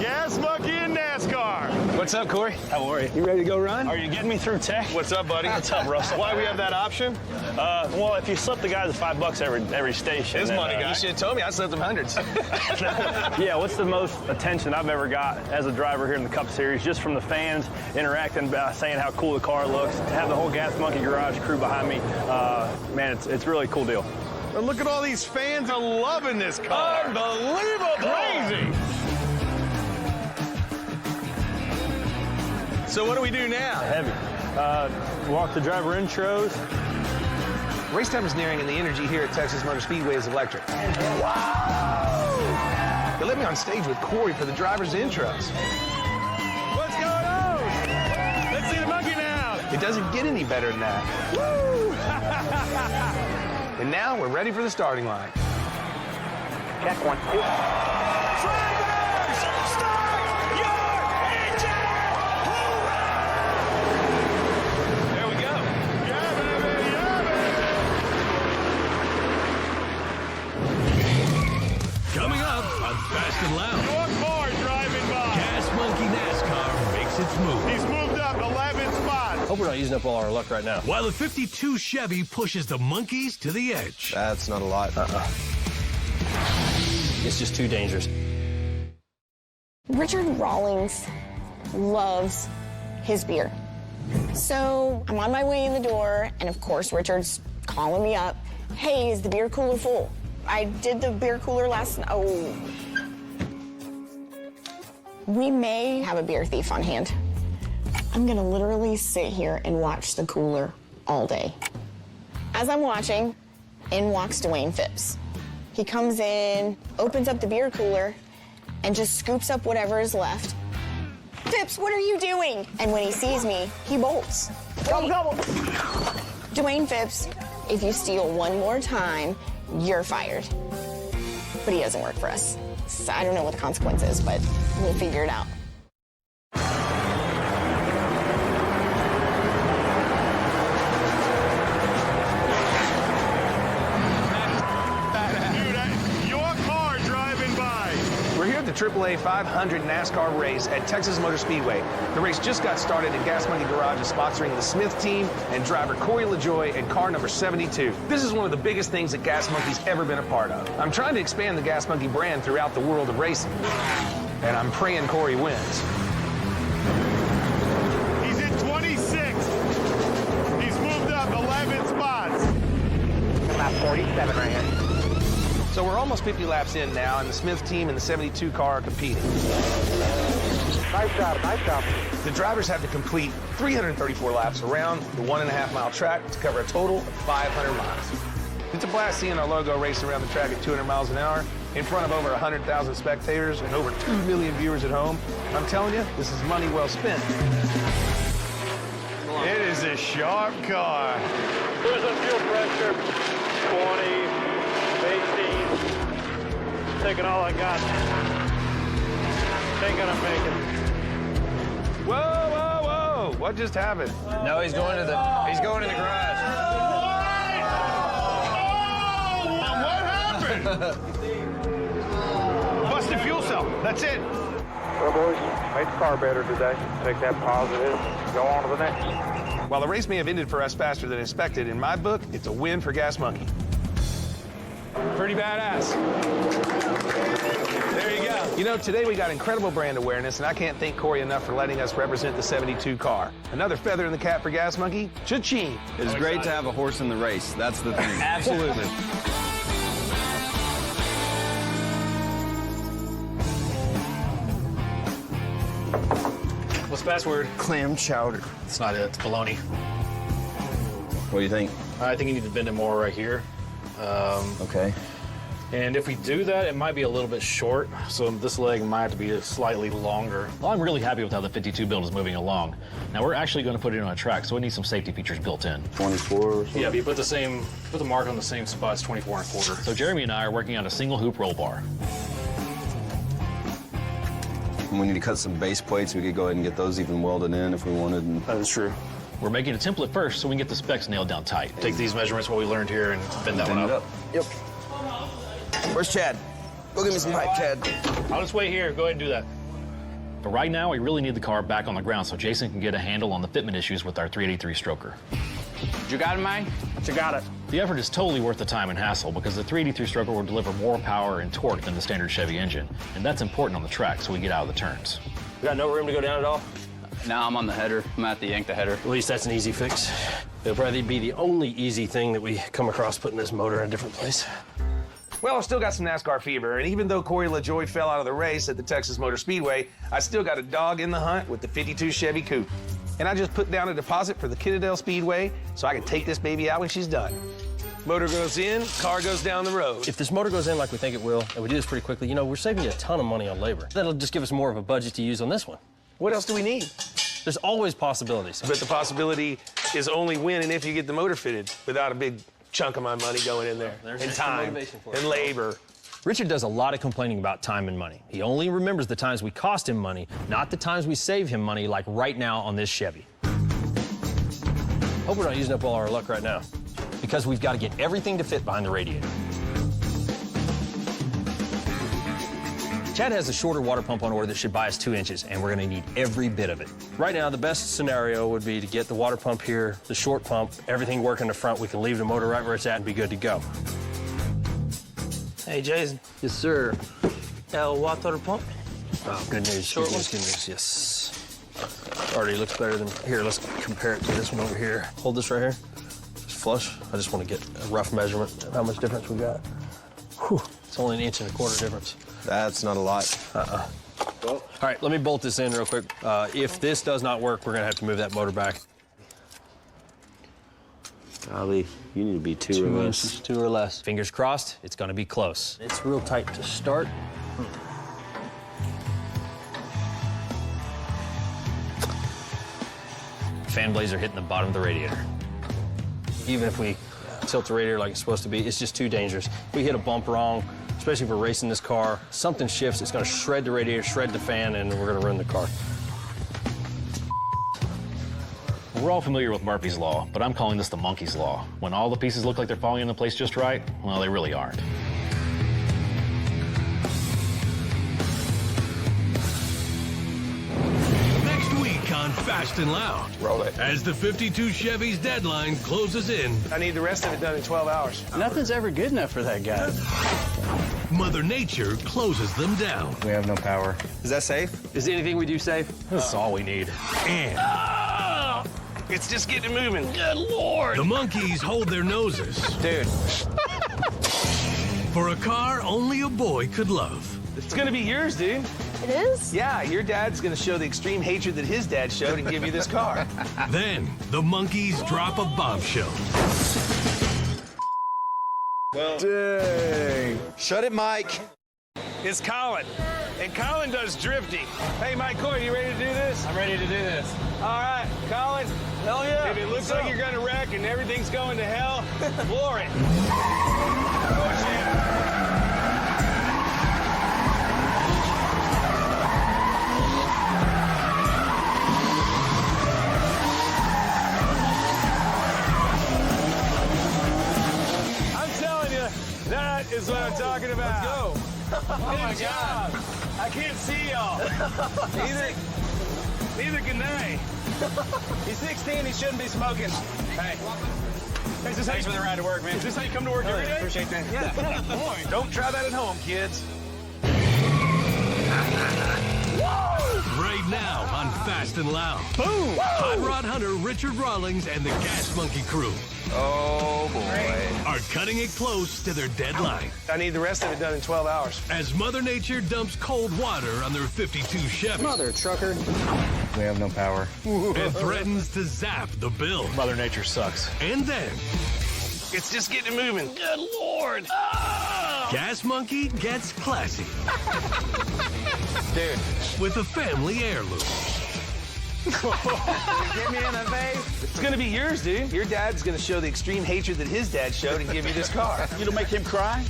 Gas Monkey and NASCAR. What's up, Corey? How are you? You ready to go run? Are you getting me through tech? What's up, buddy? What's up, Russell? Why we have that option? Well, if you slip the guys $5 every station. This then, money guy. You should have told me. I slipped them hundreds. Yeah, what's the most attention I've ever got as a driver here in the Cup Series, just from the fans interacting, saying how cool the car looks, to have the whole Gas Monkey Garage crew behind me. Man, it's really a cool deal. And look at all these fans are loving this car. Unbelievable. Crazy. So what do we do now? Heavy. Walk the driver intros. Race time is nearing, and the energy here at Texas Motor Speedway is electric. Wow! They let me on stage with Corey for the driver's intros. What's going on? Let's see the monkey now. It doesn't get any better than that. Woo! And now we're ready for the starting line. Check 1, 2. Drivers, start your engine! There we go. Yeah, baby, yeah, Coming up on Fast and Loud. baby. Your car driving by. Gas Monkey NASCAR makes its move. He's moved up 11 Hope we're not using up all our luck right now. While the 52 Chevy pushes the monkeys to the edge. That's not a lot. It's just too dangerous. Richard Rawlings loves his beer. So I'm on my way in the door, and of course, Richard's calling me up. Hey, is the beer cooler full? I did the beer cooler last night. Oh. We may have a beer thief on hand. I'm gonna literally sit here and watch the cooler all day. As I'm watching, in walks Dwayne Phipps. He comes in, opens up the beer cooler, and just scoops up whatever is left. Phipps, what are you doing? And when he sees me, he bolts. Gobble, gobble. Dwayne Phipps, if you steal one more time, you're fired. But he doesn't work for us. So I don't know what the consequence is, but we'll figure it out. We're here at the AAA 500 NASCAR race at Texas Motor Speedway. The race just got started and Gas Monkey Garage is sponsoring the Smith team and driver Corey LaJoie and car number 72. This is one of the biggest things that Gas Monkey's ever been a part of. I'm trying to expand the Gas Monkey brand throughout the world of racing, and I'm praying Corey wins. He's in 26th. He's moved up 11 spots. Lap 47 right here. So we're almost 50 laps in now, and the Smith team and the 72 car are competing. Nice job, nice job. The drivers have to complete 334 laps around the 1.5-mile track to cover a total of 500 miles. It's a blast seeing our logo racing around the track at 200 miles an hour in front of over 100,000 spectators and over 2 million viewers at home. I'm telling you, this is money well spent. It is a sharp car. Cruising fuel pressure, 20, 18. Taking all I got. Ain't gonna make it. Whoa, whoa, whoa! What just happened? No, he's going to the garage. What happened? Busted fuel cell. That's it. Well, boys, made the car better today. Take that positive, go on to the next. While the race may have ended for us faster than expected, in my book, it's a win for Gas Monkey. Pretty badass. There you go. You know, today we got incredible brand awareness, and I can't thank Corey enough for letting us represent the 72 car. Another feather in the cap for Gas Monkey. Cha-ching. It's great to have a horse in the race. That's the thing. Absolutely. What's the password? Clam chowder. It's not it. It's bologna. What do you think? I think you need to bend it more right here. Okay. And if we do that, it might be a little bit short, so this leg might have to be slightly longer. Well, I'm really happy with how the 52 build is moving along. Now, we're actually going to put it on a track, so it needs some safety features built in. 24 or something? Yeah, but you put the mark on the same spot, it's 24 1/4. So Jeremy and I are working on a single hoop roll bar. We need to cut some base plates. We could go ahead and get those even welded in if we wanted. That is true. We're making a template first so we can get the specs nailed down tight. Take these measurements, what we learned here, and bend that one up. Yep. Where's Chad? Go get me some pipe, Chad. I'll just wait here. Go ahead and do that. But right now, we really need the car back on the ground so Jason can get a handle on the fitment issues with our 383 stroker. You got it, Mike? You got it. The effort is totally worth the time and hassle because the 383 stroker will deliver more power and torque than the standard Chevy engine. And that's important on the track so we get out of the turns. We got no room to go down at all? No, I'm on the header. I'm at the yank the header. At least that's an easy fix. It'll probably be the only easy thing that we come across putting this motor in a different place. Well, I still got some NASCAR fever, and even though Corey LaJoie fell out of the race at the Texas Motor Speedway, I still got a dog in the hunt with the 52 Chevy Coupe. And I just put down a deposit for the Kennedale Speedway so I can take this baby out when she's done. Motor goes in, car goes down the road. If this motor goes in like we think it will, and we do this pretty quickly, you know, we're saving you a ton of money on labor. That'll just give us more of a budget to use on this one. What else do we need? There's always possibilities. But the possibility is only when and if you get the motor fitted without a big chunk of my money going in there. And time and labor. Richard does a lot of complaining about time and money. He only remembers the times we cost him money, not the times we save him money, like right now on this Chevy. Hope we're not using up all our luck right now, because we've got to get everything to fit behind the radiator. Chad has a shorter water pump on order that should buy us 2 inches, and we're gonna need every bit of it. Right now, the best scenario would be to get the water pump here, the short pump, everything working in the front. We can leave the motor right where it's at and be good to go. Hey, Jason. Yes, sir. Water pump? Oh, good news. Short Good one? news, good news, yes. Already looks better than, here, let's compare it to this one over here. Hold this right here. Just flush. I just want to get a rough measurement of how much difference we got. Whew, it's only 1.25 inches difference. That's not a lot. All right, let me bolt this in real quick. If this does not work, we're gonna have to move that motor back. Golly, you need to be 2 or less. 2 inches, 2 or less. Fingers crossed, it's gonna be close. It's real tight to start. Fan blades are hitting the bottom of the radiator. Even if we tilt the radiator like it's supposed to be, it's just too dangerous. If we hit a bump wrong, especially if we're racing this car, something shifts, it's gonna shred the radiator, shred the fan, and we're gonna ruin the car. We're all familiar with Murphy's Law, but I'm calling this the monkey's law. When all the pieces look like they're falling into place just right, well, they really aren't. Next week on Fast and Loud. Roll it. As the 52 Chevy's deadline closes in, I need the rest of it done in 12 hours. Nothing's ever good enough for that guy. Mother Nature closes them down. We have no power. Is that safe? Is anything we do safe? This is all we need. And It's just getting moving. Good Lord. the monkeys hold their noses. Dude. For a car only a boy could love. It's gonna be yours, dude. It is? Yeah, your dad's gonna show the extreme hatred that his dad showed and give you this car. Then the monkeys drop a bombshell. Dang. Shut it, Mike. It's Colin, and Colin does drifting. Hey, Mike Coy, you ready to do this? I'm ready to do this. All right, Colin. Hell yeah. If it looks like you're gonna wreck and everything's going to hell, floor it. Push it. I'm telling you, that is what I'm talking about. Let's go. Oh my God. I can't see y'all. Neither can they. He's 16, he shouldn't be smoking. Hey. Thanks for the ride to work, man. Is this how you come to work every day? Appreciate that. Yeah. Don't try that at home, kids. Right now on Fast and Loud. Boom! Hot Rod Hunter, Richard Rawlings, and the Gas Monkey crew Oh, boy. are cutting it close to their deadline. I need the rest of it done in 12 hours. As Mother Nature dumps cold water on their 52 Chevy. Mother trucker. We have no power. And threatens to zap the build. Mother Nature sucks. And then It's just getting moving. Good Lord. Oh! Gas Monkey gets classy. Dude. With a family heirloom. Get me in the face. It's gonna be yours, dude. Your dad's gonna show the extreme hatred that his dad showed and give you this car. You don't make him cry?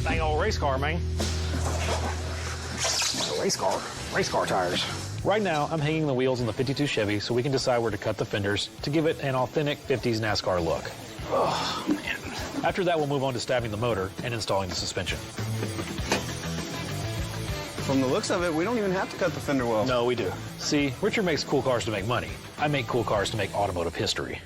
Dang old race car, man. Race car tires. Right now, I'm hanging the wheels on the 52 Chevy so we can decide where to cut the fenders to give it an authentic 50s NASCAR look. Oh, man. After that, we'll move on to stabbing the motor and installing the suspension. From the looks of it, we don't even have to cut the fender well. No, we do. See, Richard makes cool cars to make money. I make cool cars to make automotive history.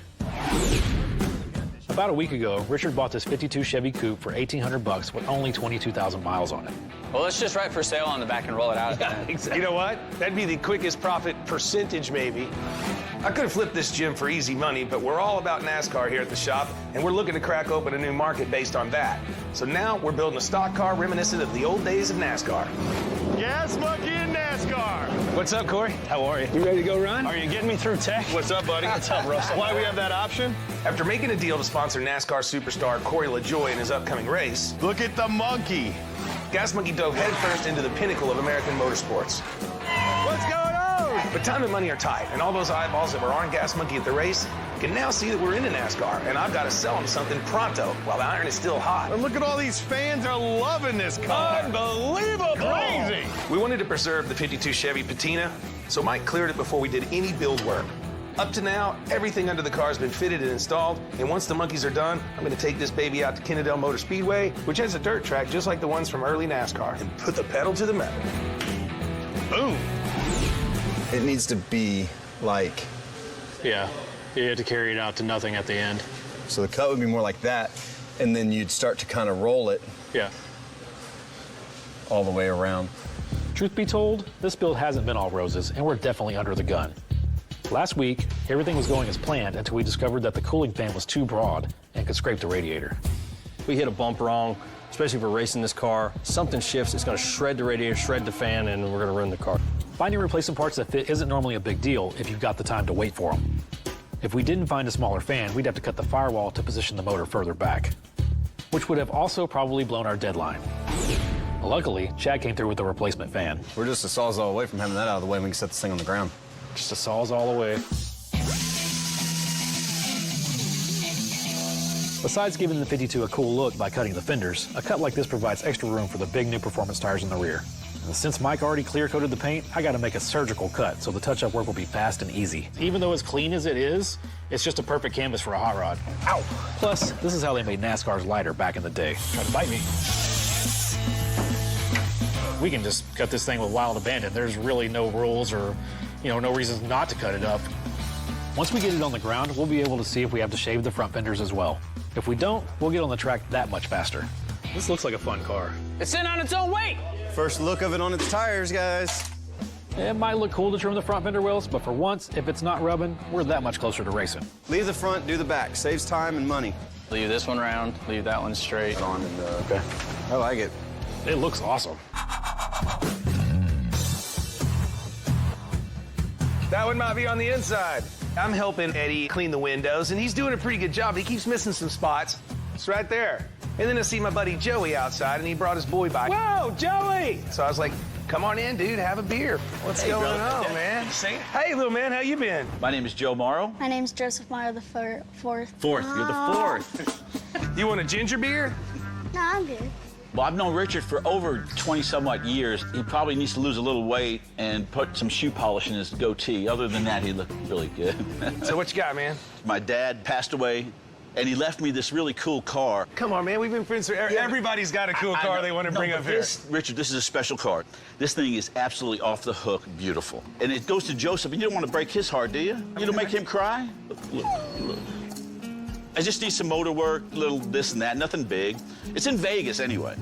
About a week ago, Richard bought this 52 Chevy Coupe for $1,800 with only 22,000 miles on it. Well, let's just write for sale on the back and roll it out. Yeah, exactly. You know what? That'd be the quickest profit percentage, maybe. I could have flipped this gym for easy money, but we're all about NASCAR here at the shop, and we're looking to crack open a new market based on that. So now we're building a stock car reminiscent of the old days of NASCAR. Gas Monkey in NASCAR. What's up, Corey? How are you? You ready to go run? Are you getting me through tech? What's up, buddy? What's up, Russell? Why we have that option? After making a deal to sponsor NASCAR superstar Corey LaJoie in his upcoming race, Look at the monkey. Gas Monkey dove headfirst into the pinnacle of American motorsports. What's going on? But time and money are tight, and all those eyeballs that were on Gas Monkey at the race can now see that we're into NASCAR, and I've got to sell them something pronto while the iron is still hot. And look at all these fans are loving this car. Unbelievable! Crazy. We wanted to preserve the 52 Chevy patina, so Mike cleared it before we did any build work. Up to now, everything under the car has been fitted and installed, and once the monkeys are done, I'm gonna take this baby out to Kennedale Motor Speedway, which has a dirt track just like the ones from early NASCAR, and put the pedal to the metal. Boom. It needs to be like... Yeah, you have to carry it out to nothing at the end. So the cut would be more like that, and then you'd start to kind of roll it. Yeah. All the way around. Truth be told, this build hasn't been all roses, and we're definitely under the gun. Last week, everything was going as planned until we discovered that the cooling fan was too broad and could scrape the radiator. We hit a bump wrong, especially for racing this car. Something shifts, it's gonna shred the radiator, shred the fan, and we're gonna ruin the car. Finding replacement parts that fit isn't normally a big deal if you've got the time to wait for them. If we didn't find a smaller fan, we'd have to cut the firewall to position the motor further back, which would have also probably blown our deadline. Luckily, Chad came through with a replacement fan. We're just a sawzall away from having that out of the way and we can set this thing on the ground. Just a sawzall away. Besides giving the 52 a cool look by cutting the fenders, a cut like this provides extra room for the big new performance tires in the rear. And since Mike already clear-coated the paint, I gotta make a surgical cut so the touch-up work will be fast and easy. Even though as clean as it is, it's just a perfect canvas for a hot rod. Ow! Plus, this is how they made NASCARs lighter back in the day. Try to bite me. We can just cut this thing with wild abandon. There's really no rules or, no reasons not to cut it up. Once we get it on the ground, we'll be able to see if we have to shave the front fenders as well. If we don't, we'll get on the track that much faster. This looks like a fun car. It's in on its own weight. First look of it on its tires, guys. It might look cool to trim the front fender wells, but for once, if it's not rubbing, we're that much closer to racing. Leave the front, do the back. Saves time and money. Leave this one round, leave that one straight. On and okay. I like it. It looks awesome. That one might be on the inside. I'm helping Eddie clean the windows, and he's doing a pretty good job. He keeps missing some spots. It's right there. And then I see my buddy Joey outside, and he brought his boy by. Whoa, Joey! So I was like, come on in, dude, have a beer. What's going on, man? Hey, little man, how you been? My name is Joe Morrow. My name's Joseph Meyer, the fourth. Fourth, you're the fourth. You want a ginger beer? No, I'm good. Well, I've known Richard for over 20-some-odd years. He probably needs to lose a little weight and put some shoe polish in his goatee. Other than that, he looked really good. So what you got, man? My dad passed away, and he left me this really cool car. Come on, man, we've been friends for... Everybody's got a cool car they want to bring up here. Richard, this is a special car. This thing is absolutely off the hook beautiful. And it goes to Joseph, and you don't want to break his heart, do you? You don't make him cry? Look. I just need some motor work, a little this and that, nothing big. It's in Vegas anyway.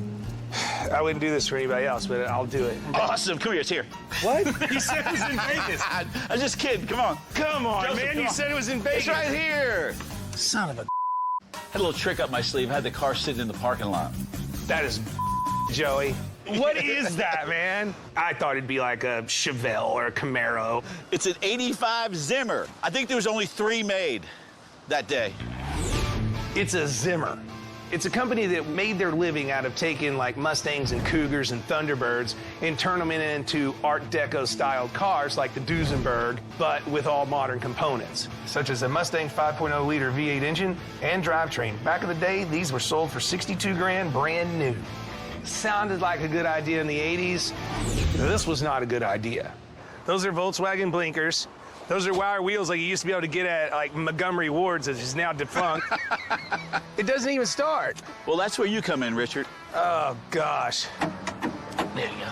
I wouldn't do this for anybody else, but I'll do it. Awesome, come here, it's here. What? You said it was in Vegas. I'm just kidding, come on. Come on, Joseph, man, you said it was in Vegas. It's right here. Son of a... Had a little trick up my sleeve, had the car sitting in the parking lot. That is Joey. What is that, man? I thought it'd be like a Chevelle or a Camaro. It's an 85 Zimmer. I think there was only 3 made that day. It's a Zimmer. It's a company that made their living out of taking like Mustangs and Cougars and Thunderbirds and turn them into Art Deco styled cars like the Duesenberg, but with all modern components, such as a Mustang 5.0 liter V8 engine and drivetrain. Back in the day, these were sold for 62 grand brand new. Sounded like a good idea in the 80s. This was not a good idea. Those are Volkswagen blinkers. Those are wire wheels like you used to be able to get at like Montgomery Ward's, which is now defunct. It doesn't even start. Well, that's where you come in, Richard. Oh, gosh. There you go.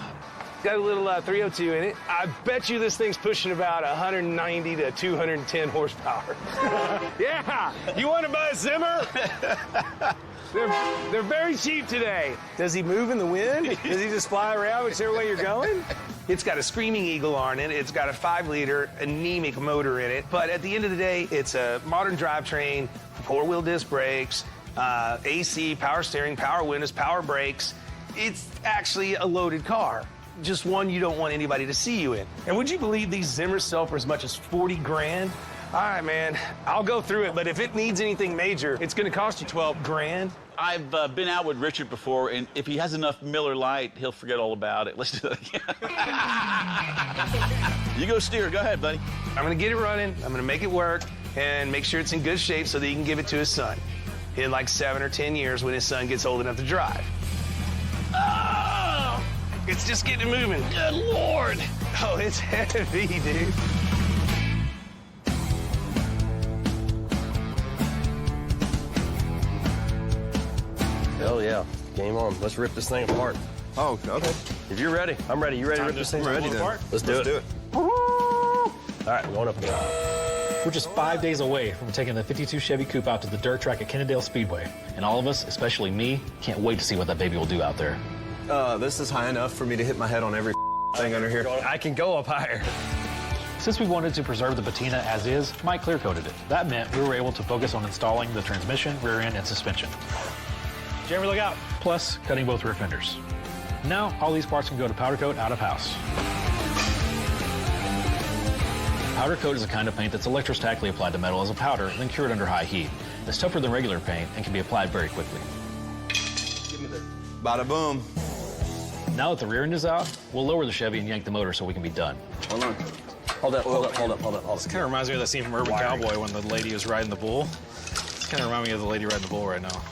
Got a little 302 in it. I bet you this thing's pushing about 190 to 210 horsepower. Yeah! You want to buy a Zimmer? They're very cheap today. Does he move in the wind? Does he just fly around whichever way you're going? It's got a Screaming Eagle on it. It's got a 5-liter anemic motor in it. But at the end of the day, it's a modern drivetrain, 4-wheel disc brakes, AC, power steering, power windows, power brakes. It's actually a loaded car. Just one you don't want anybody to see you in. And would you believe these Zimmers sell for as much as 40 grand? All right, man, I'll go through it, but if it needs anything major, it's gonna cost you 12 grand. I've been out with Richard before, and if he has enough Miller Lite, he'll forget all about it. Let's do that again. You go steer, go ahead, buddy. I'm gonna get it running, I'm gonna make it work, and make sure it's in good shape so that he can give it to his son in like 7 or 10 years when his son gets old enough to drive. Oh! It's just getting moving. Good Lord! Oh, it's heavy, dude. Game on. Let's rip this thing apart. Oh, okay. If you're ready, I'm ready. You ready to rip this thing apart? Let's do it. All right, we're going up again. We're just 5 days away from taking the 52 Chevy Coupe out to the dirt track at Kennedale Speedway. And all of us, especially me, can't wait to see what that baby will do out there. This is high enough for me to hit my head on every thing under here. I can go up higher. Since we wanted to preserve the patina as is, Mike clear-coated it. That meant we were able to focus on installing the transmission, rear end, and suspension. Jeremy, look out. Plus, cutting both rear fenders. Now, all these parts can go to powder coat out of house. Powder coat is a kind of paint that's electrostatically applied to metal as a powder, then cured under high heat. It's tougher than regular paint and can be applied very quickly. Give me the bada boom. Now that the rear end is out, we'll lower the Chevy and yank the motor so we can be done. Hold on. Hold up. This kind of reminds me of that scene from Urban Cowboy when the lady is riding the bull. This kind of reminds me of the lady riding the bull right now.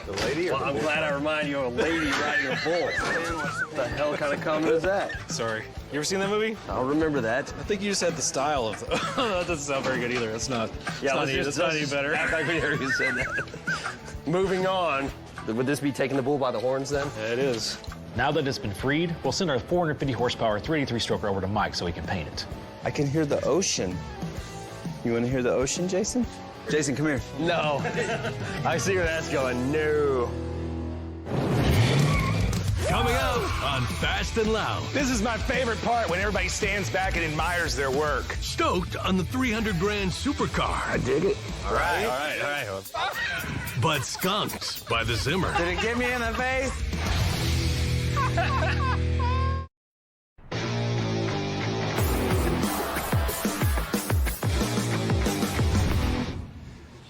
The lady? Well, I'm glad I remind you of a lady riding a bull. What the hell kind of comment is that? Sorry. You ever seen that movie? I'll remember that. I think you just had the style of that doesn't sound very good either. It's not. Yeah, it's not any better. Act like we already said that. Moving on. Would this be taking the bull by the horns then? Yeah, it is. Now that it's been freed, we'll send our 450 horsepower 383 stroker over to Mike so he can paint it. I can hear the ocean. You want to hear the ocean, Jason? Jason, come here. No. I see where that's going. No. Coming out on Fast and Loud. This is my favorite part, when everybody stands back and admires their work. Stoked on the 300 grand supercar. I dig it. All right. But skunks by the Zimmer. Did it get me in the face?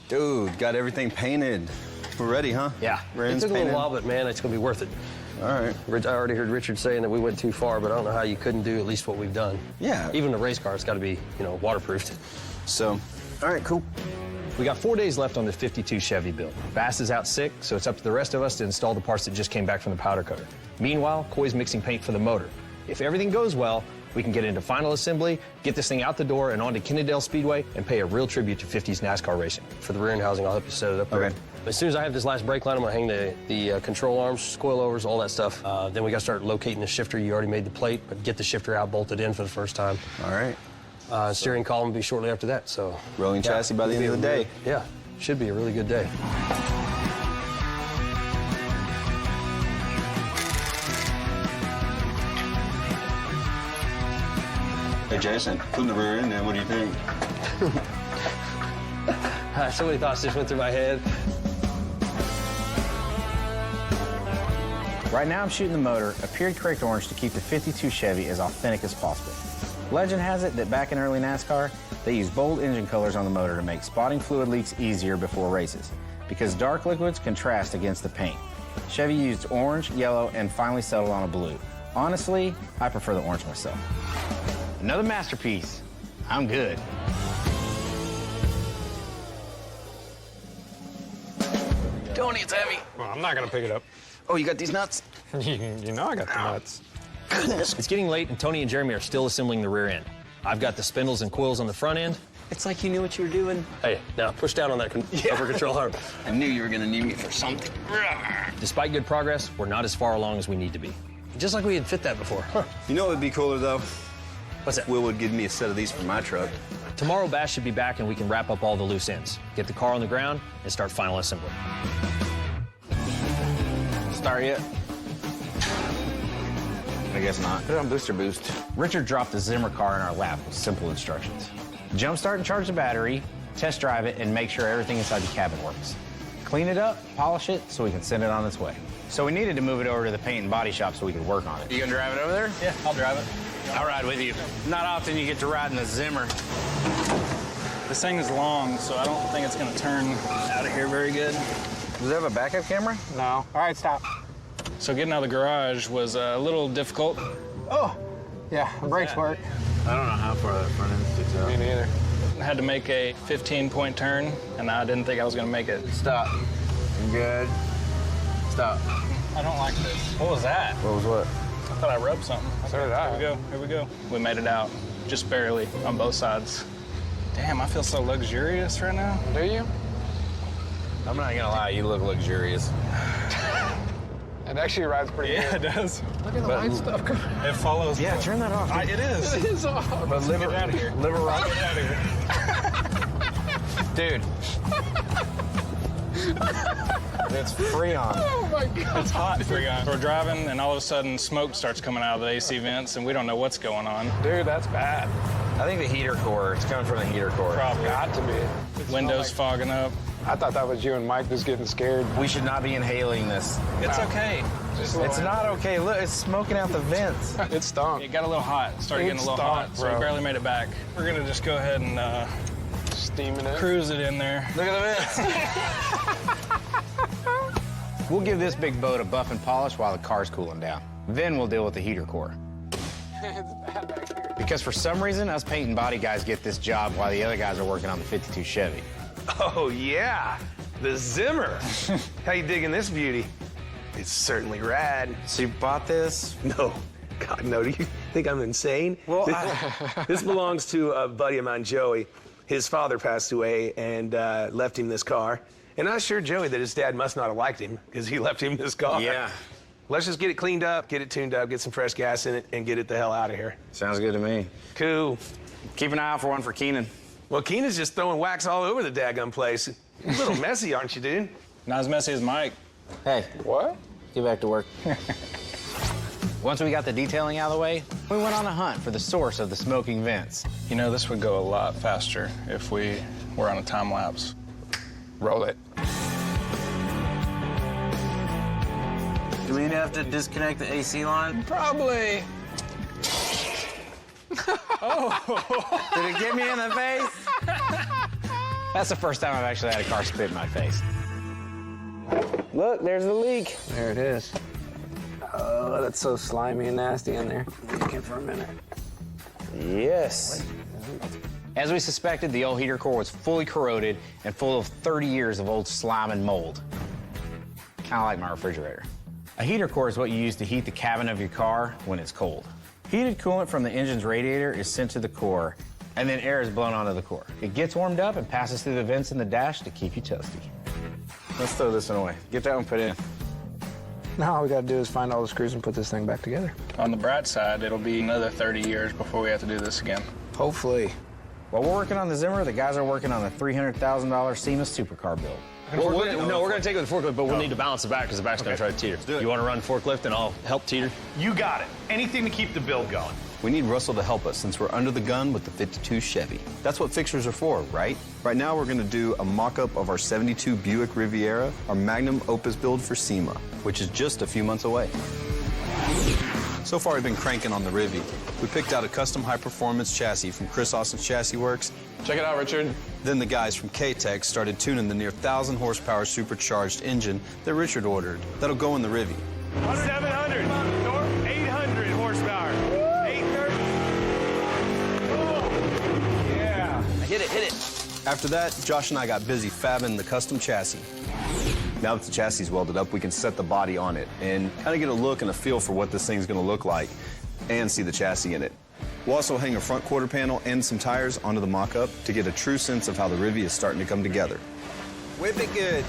Dude, got everything painted. We're ready, huh? Yeah. Rims It took a painted. little while, but man, it's going to be worth it. All right. I already heard Richard saying that we went too far, but I don't know how you couldn't do at least what we've done. Yeah. Even the race car, it's got to be, waterproofed. So, all right, cool. We got 4 days left on the 52 Chevy build. Bass is out sick, so it's up to the rest of us to install the parts that just came back from the powder coater. Meanwhile, Coy's mixing paint for the motor. If everything goes well, we can get into final assembly, get this thing out the door and onto Kennedale Speedway, and pay a real tribute to 50s NASCAR racing. For the rear end housing, I'll help you set it up there. Okay. As soon as I have this last brake line, I'm going to hang the control arms, coilovers, all that stuff. Then we got to start locating the shifter. You already made the plate, but get the shifter out, bolted in for the first time. All right. Steering column will be shortly after that, so. Rolling chassis by the end of the day. Yeah, should be a really good day. Hey, Jason, putting the rear end in, what do you think? So many thoughts just went through my head. Right now I'm shooting the motor a Period Correct orange to keep the 52 Chevy as authentic as possible. Legend has it that back in early NASCAR, they used bold engine colors on the motor to make spotting fluid leaks easier before races, because dark liquids contrast against the paint. Chevy used orange, yellow, and finally settled on a blue. Honestly, I prefer the orange myself. Another masterpiece. I'm good. Tony, it's heavy. Well, I'm not gonna pick it up. Oh, you got these nuts? You know I got the nuts. It's getting late, and Tony and Jeremy are still assembling the rear end. I've got the spindles and coils on the front end. It's like you knew what you were doing. Hey, now push down on that upper control arm. I knew you were gonna need me for something. Despite good progress, we're not as far along as we need to be. Just like we had fit that before. Huh. You know what would be cooler, though? What's that? Will would give me a set of these for my truck. Tomorrow, Bass should be back and we can wrap up all the loose ends, get the car on the ground, and start final assembly. Start yet? I guess not. Put it on booster boost. Richard dropped the Zimmer car in our lap with simple instructions. Jumpstart and charge the battery, test drive it, and make sure everything inside the cabin works. Clean it up, polish it, so we can send it on its way. So we needed to move it over to the paint and body shop so we could work on it. You gonna drive it over there? Yeah, I'll drive it. I'll ride with you. Not often you get to ride in the Zimmer. This thing is long, so I don't think it's gonna turn out of here very good. Does it have a backup camera? No. All right, stop. So getting out of the garage was a little difficult. Oh, yeah, the brakes work. I don't know how far that front end sticks out. Me neither. I had to make a 15-point turn, and I didn't think I was gonna make it. Stop. Good. Stop. I don't like this. What was that? What was what? I thought I rubbed something. So did I. Here we go. We made it out, just barely, on both sides. Damn, I feel so luxurious right now. Do you? I'm not gonna lie, you look luxurious. It actually rides pretty good. Yeah, it does. Look at the white stuff. It follows. Yeah, turn that off. It is. It is off. But liver, Get out of here. liver rock. Get out of here. Dude. It's Freon. Oh my God. It's hot, Freon. We're driving, and all of a sudden, smoke starts coming out of the AC vents, and we don't know what's going on. Dude, that's bad. I think the heater core. It's coming from the heater core. Probably. Got to be. Windows fogging up. I thought that was you and Mike was getting scared. We should not be inhaling this. It's okay. It's not okay. Look, it's smoking out the vents. It stunk. It got a little hot. It started getting a little hot, so we bro. barely made it back. We're gonna just go ahead and Steaming it. cruise it in there. Look at the vents. We'll give this big boat a buff and polish while the car's cooling down. Then we'll deal with the heater core. It's bad back here. Because for some reason, us paint and body guys get this job while the other guys are working on the 52 Chevy. Oh, yeah. The Zimmer. How you digging this beauty? It's certainly rad. So you bought this? No. God, no. Do you think I'm insane? Well, this belongs to a buddy of mine, Joey. His father passed away and left him this car. And I assured Joey that his dad must not have liked him because he left him this car. Yeah. Let's just get it cleaned up, get it tuned up, get some fresh gas in it, and get it the hell out of here. Sounds good to me. Cool. Keep an eye out for one for Keenan. Well, Keenan's just throwing wax all over the daggum place. You're a little messy, aren't you, dude? Not as messy as Mike. Hey, What? get back to work. Once we got the detailing out of the way, we went on a hunt for the source of the smoking vents. You know, this would go a lot faster if we were on a time lapse. Roll it. Do we have to disconnect the AC line? Probably. Did it get me in the face? That's the first time I've actually had a car spit in my face. Look, there's the leak. There it is. Oh, that's so slimy and nasty in there. Looking for a minute. Yes. As we suspected, the old heater core was fully corroded and full of 30 years of old slime and mold. Kind of like my refrigerator. A heater core is what you use to heat the cabin of your car when it's cold. Heated coolant from the engine's radiator is sent to the core, and then air is blown onto the core. It gets warmed up and passes through the vents in the dash to keep you toasty. Let's throw this one away. Get that one put in. Now all we gotta do is find all the screws and put this thing back together. On the bright side, it'll be another 30 years before we have to do this again. Hopefully. While we're working on the Zimmer, the guys are working on the $300,000 SEMA supercar build. Well, we're going to take it with the forklift, but we'll need to balance it back because the back's going to try to teeter. You want to run forklift and I'll help teeter? You got it. Anything to keep the build going. We need Russell to help us since we're under the gun with the 52 Chevy. That's what fixers are for, right? Right now, we're going to do a mock-up of our 72 Buick Riviera, our magnum opus build for SEMA, which is just a few months away. So far, we've been cranking on the Rivy. We picked out a custom high-performance chassis from Chris Austin's Chassis Works. Check it out, Richard. Then the guys from K-Tech started tuning the near 1,000 horsepower supercharged engine that Richard ordered. That'll go in the Rivy. 700, 800 horsepower. 830. Oh, yeah. Hit it. After that, Josh and I got busy fabbing the custom chassis. Now that the chassis is welded up, we can set the body on it and kind of get a look and a feel for what this thing's going to look like and see the chassis in it. We'll also hang a front quarter panel and some tires onto the mock-up to get a true sense of how the Rivy is starting to come together. Whip it good.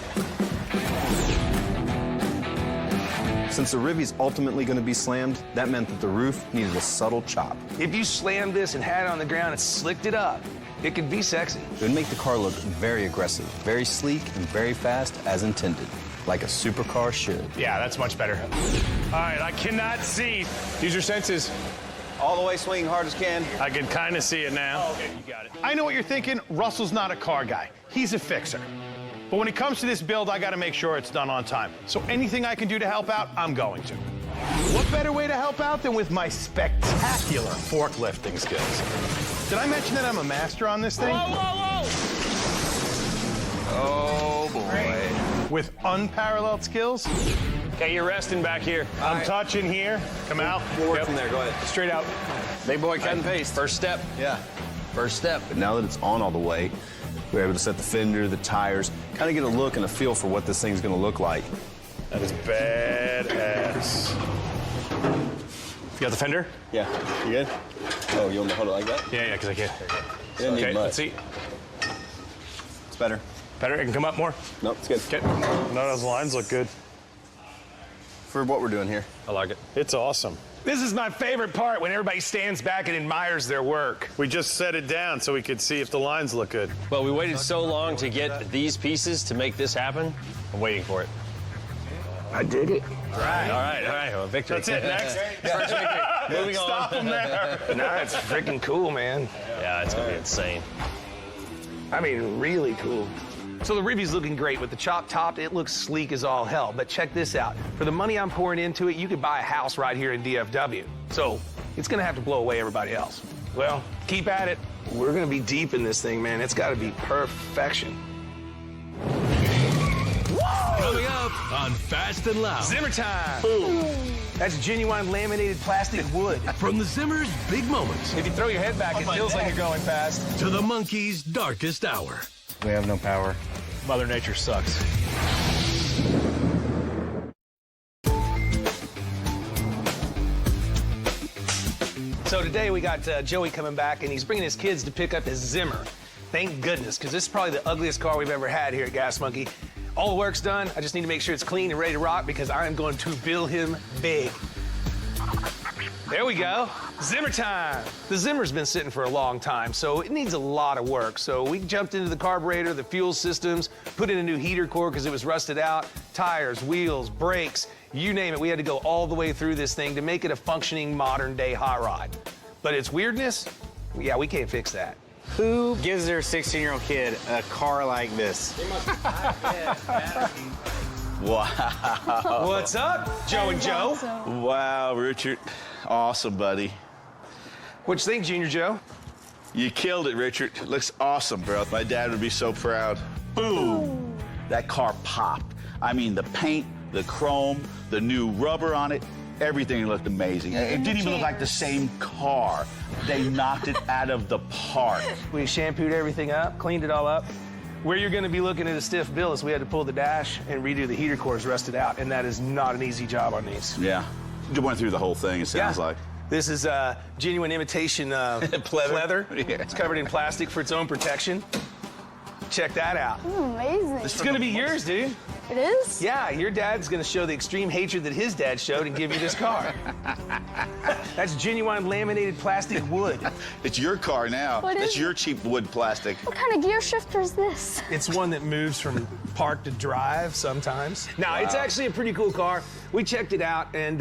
Since the Rivy's ultimately going to be slammed, that meant that the roof needed a subtle chop. If you slammed this and had it on the ground and slicked it up, it could be sexy. It would make the car look very aggressive, very sleek, and very fast as intended, like a supercar should. Yeah, that's much better. All right, I cannot see. Use your senses. All the way swinging hard as can. I can kind of see it now. Oh, okay, you got it. I know what you're thinking. Russell's not a car guy. He's a fixer. But when it comes to this build, I got to make sure it's done on time. So anything I can do to help out, I'm going to. What better way to help out than with my spectacular forklifting skills? Did I mention that I'm a master on this thing? Whoa! Oh, boy. With unparalleled skills? Okay, you're resting back here. I'm touching here. Come out. We'll work from there. Go ahead. Straight out. Big boy cut and paste. First step. Yeah. First step. But now that it's on all the way, we're able to set the fender, the tires, kind of get a look and a feel for what this thing's going to look like. That is badass. You got the fender? Yeah. You good? Oh, you want me to hold it like that? Yeah, because I can't. You didn't need Okay, much. let's see. It's better. Better? I can come up more? Nope, it's good. Okay. No, those lines look good. For what we're doing here. I like it. It's awesome. This is my favorite part, when everybody stands back and admires their work. We just set it down so we could see if the lines look good. Well, we waited so long to get these pieces to make this happen. I'm waiting for it. I dig it. All right. Well, victory. That's it, next. First victory. Moving on. Stop them there. No, it's freaking cool, man. Yeah, it's gonna be insane. I mean, really cool. So the Rivian's looking great with the chop top. It looks sleek as all hell. But check this out. For the money I'm pouring into it, you could buy a house right here in DFW. So it's gonna have to blow away everybody else. Well, keep at it. We're gonna be deep in this thing, man. It's gotta be perfection. Coming up on Fast and Loud. Zimmer time. Boom. That's genuine laminated plastic wood. From the Zimmer's big moments. If you throw your head back, it feels like you're going fast. To the monkey's darkest hour. We have no power. Mother Nature sucks. So today we got Joey coming back, and he's bringing his kids to pick up his Zimmer. Thank goodness, because this is probably the ugliest car we've ever had here at Gas Monkey. All the work's done. I just need to make sure it's clean and ready to rock, because I am going to bill him big. There we go. Zimmer time. The Zimmer's been sitting for a long time, so it needs a lot of work. So we jumped into the carburetor, the fuel systems, put in a new heater core because it was rusted out, tires, wheels, brakes, you name it. We had to go all the way through this thing to make it a functioning modern-day hot rod. But its weirdness, yeah, we can't fix that. Who gives their 16-year-old kid a car like this? Wow. What's up, Joe and Joe? Wow, Richard. Awesome, buddy. What you think, Junior Joe? You killed it, Richard. Looks awesome, bro. My dad would be so proud. Boom! That car popped. I mean, the paint, the chrome, the new rubber on it, everything looked amazing. It didn't even look like the same car. They knocked it out of the park. We shampooed everything up, cleaned it all up. Where you're going to be looking at a stiff bill is we had to pull the dash and redo the heater cores, rusted out, and that is not an easy job on these. Yeah. You went through the whole thing, it sounds like. This is genuine imitation leather. Yeah. It's covered in plastic for its own protection. Check that out. Amazing. It's going to be yours, dude. It is? Yeah, your dad's going to show the extreme hatred that his dad showed and give you this car. That's genuine laminated plastic wood. It's your car now. What That's is your cheap wood plastic. What kind of gear shifter is this? It's one that moves from park to drive sometimes. No, it's actually a pretty cool car. We checked it out, and,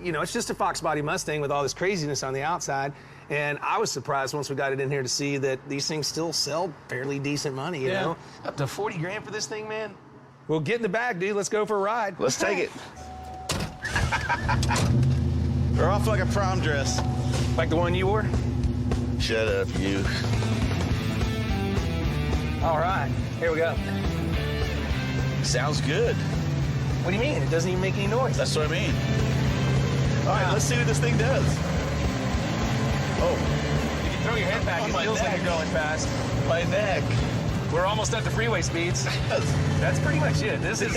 you know, it's just a Fox body Mustang with all this craziness on the outside. And I was surprised once we got it in here to see that these things still sell fairly decent money, you know? Up to 40 grand for this thing, man. Well, get in the back, dude. Let's go for a ride. Let's take it. We're off like a prom dress. Like the one you wore? Shut up, you. All right, here we go. Sounds good. What do you mean? It doesn't even make any noise. That's what I mean. All right, let's see what this thing does. Oh. If you throw your head back, it feels like you're going fast. My neck. We're almost at the freeway speeds. That's pretty much it. This is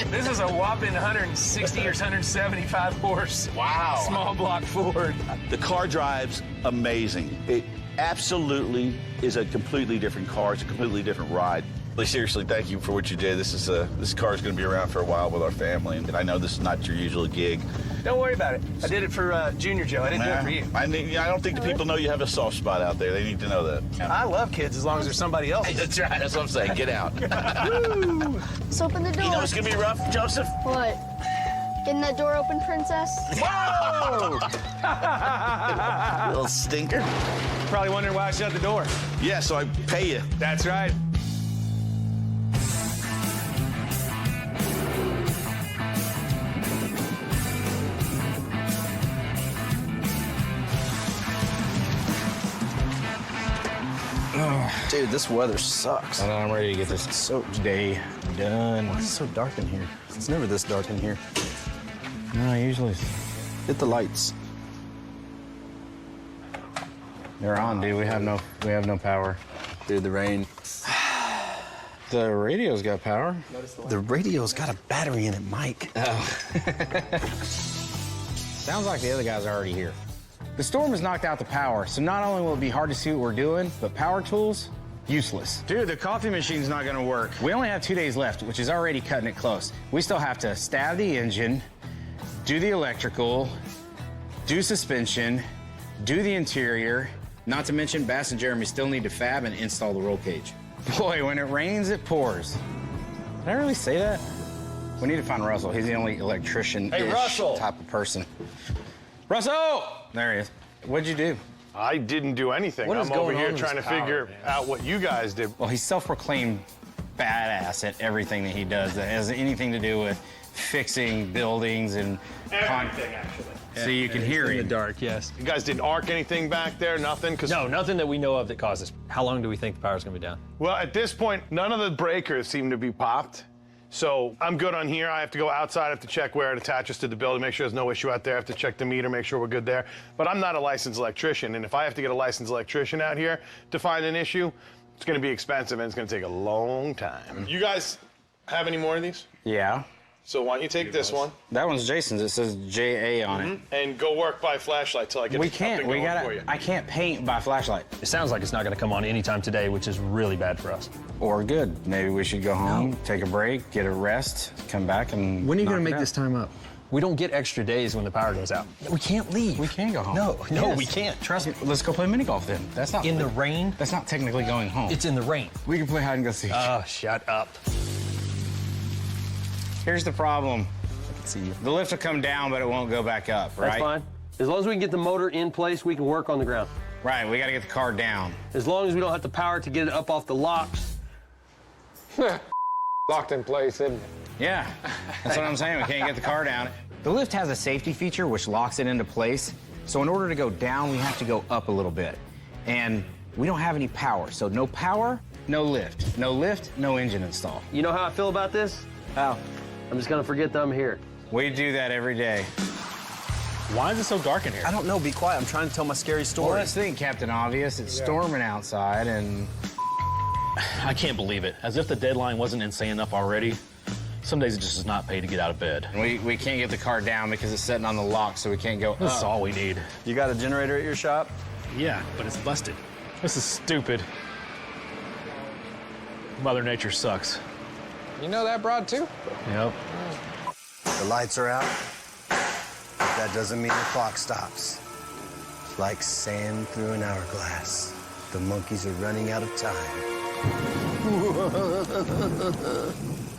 this is a whopping 160 or 175 horse. Wow. Small block Ford. The car drives amazing. It absolutely is a completely different car. It's a completely different ride. Seriously, thank you for what you did. This car is going to be around for a while with our family, and I know this is not your usual gig. Don't worry about it. I did it for Junior Joe. I didn't do it for you. I don't think the people know you have a soft spot out there. They need to know that. I love kids as long as there's somebody else. That's right. That's what I'm saying. Get out. Let's open the door. You know it's going to be rough, Joseph? What? Getting that door open, princess? Whoa! Little stinker. Probably wondering why I shut the door. Yeah, so I pay you. That's right. Dude, this weather sucks. I know, I'm ready to get this soaked day done. It's so dark in here. It's never this dark in here. No, usually hit the lights. They're on, dude. We have no power. Dude, the rain. The radio's got power. The radio's got a battery in it, Mike. Oh. Sounds like the other guys are already here. The storm has knocked out the power, so not only will it be hard to see what we're doing, but power tools, Useless. Dude, the coffee machine's not gonna work. We only have 2 days left, which is already cutting it close. We still have to stab the engine, do the electrical, do suspension, do the interior, not to mention Bass and Jeremy still need to fab and install the roll cage. Boy, when it rains, it pours. Did I really say that? We need to find Russell. He's the only electrician-ish type of person. Russell! There he is. What'd you do? I didn't do anything. What is I'm over going here on with trying to this power, figure man? out what you guys did. Well, he's self-proclaimed badass at everything that he does that has anything to do with fixing buildings and... Everything, actually. So you can hear in him. the dark, yes. You guys didn't arc anything back there? Nothing? No, nothing that we know of that caused this. How long do we think the power's gonna be down? Well, at this point, none of the breakers seem to be popped. So I'm good on here. I have to go outside. I have to check where it attaches to the building, make sure there's no issue out there. I have to check the meter, make sure we're good there. But I'm not a licensed electrician, and if I have to get a licensed electrician out here to find an issue, it's gonna be expensive and it's gonna take a long time. You guys have any more of these? Yeah. So why don't you take this one? That one's Jason's. It says JA on it. And go work by flashlight till I get We something can't. We going for gotta. you. I can't paint by flashlight. It sounds like it's not gonna come on anytime today, which is really bad for us. Or good. Maybe we should go home, take a break, get a rest, come back and. When are you knock gonna it make out. this time up? We don't get extra days when the power goes out. We can't leave. We can go home. No, Yes. we can't. Trust me. Let's go play mini golf then. That's not In the rain? That's not technically going home. It's in the rain. We can play hide and go seek. Oh, shut up. Here's the problem. The lift will come down, but it won't go back up, right? That's fine. As long as we can get the motor in place, we can work on the ground. Right, we gotta get the car down. As long as we don't have the power to get it up off the locks. Locked in place, isn't it? Yeah, that's what I'm saying. We can't get the car down. The lift has a safety feature which locks it into place. So in order to go down, we have to go up a little bit. And we don't have any power. So no power, no lift. No lift, no engine install. You know how I feel about this? How? I'm just gonna forget that I'm here. We do that every day. Why is it so dark in here? I don't know. Be quiet. I'm trying to tell my scary story. Well, let's think, Captain Obvious. It's storming outside and... I can't believe it. As if the deadline wasn't insane enough already. Some days it just does not pay to get out of bed. We can't get the car down because it's sitting on the lock, so we can't go This is up. all we need. You got a generator at your shop? Yeah, but it's busted. This is stupid. Mother Nature sucks. You know that broad too? Yep. The lights are out, but that doesn't mean the clock stops. Like sand through an hourglass, the monkeys are running out of time.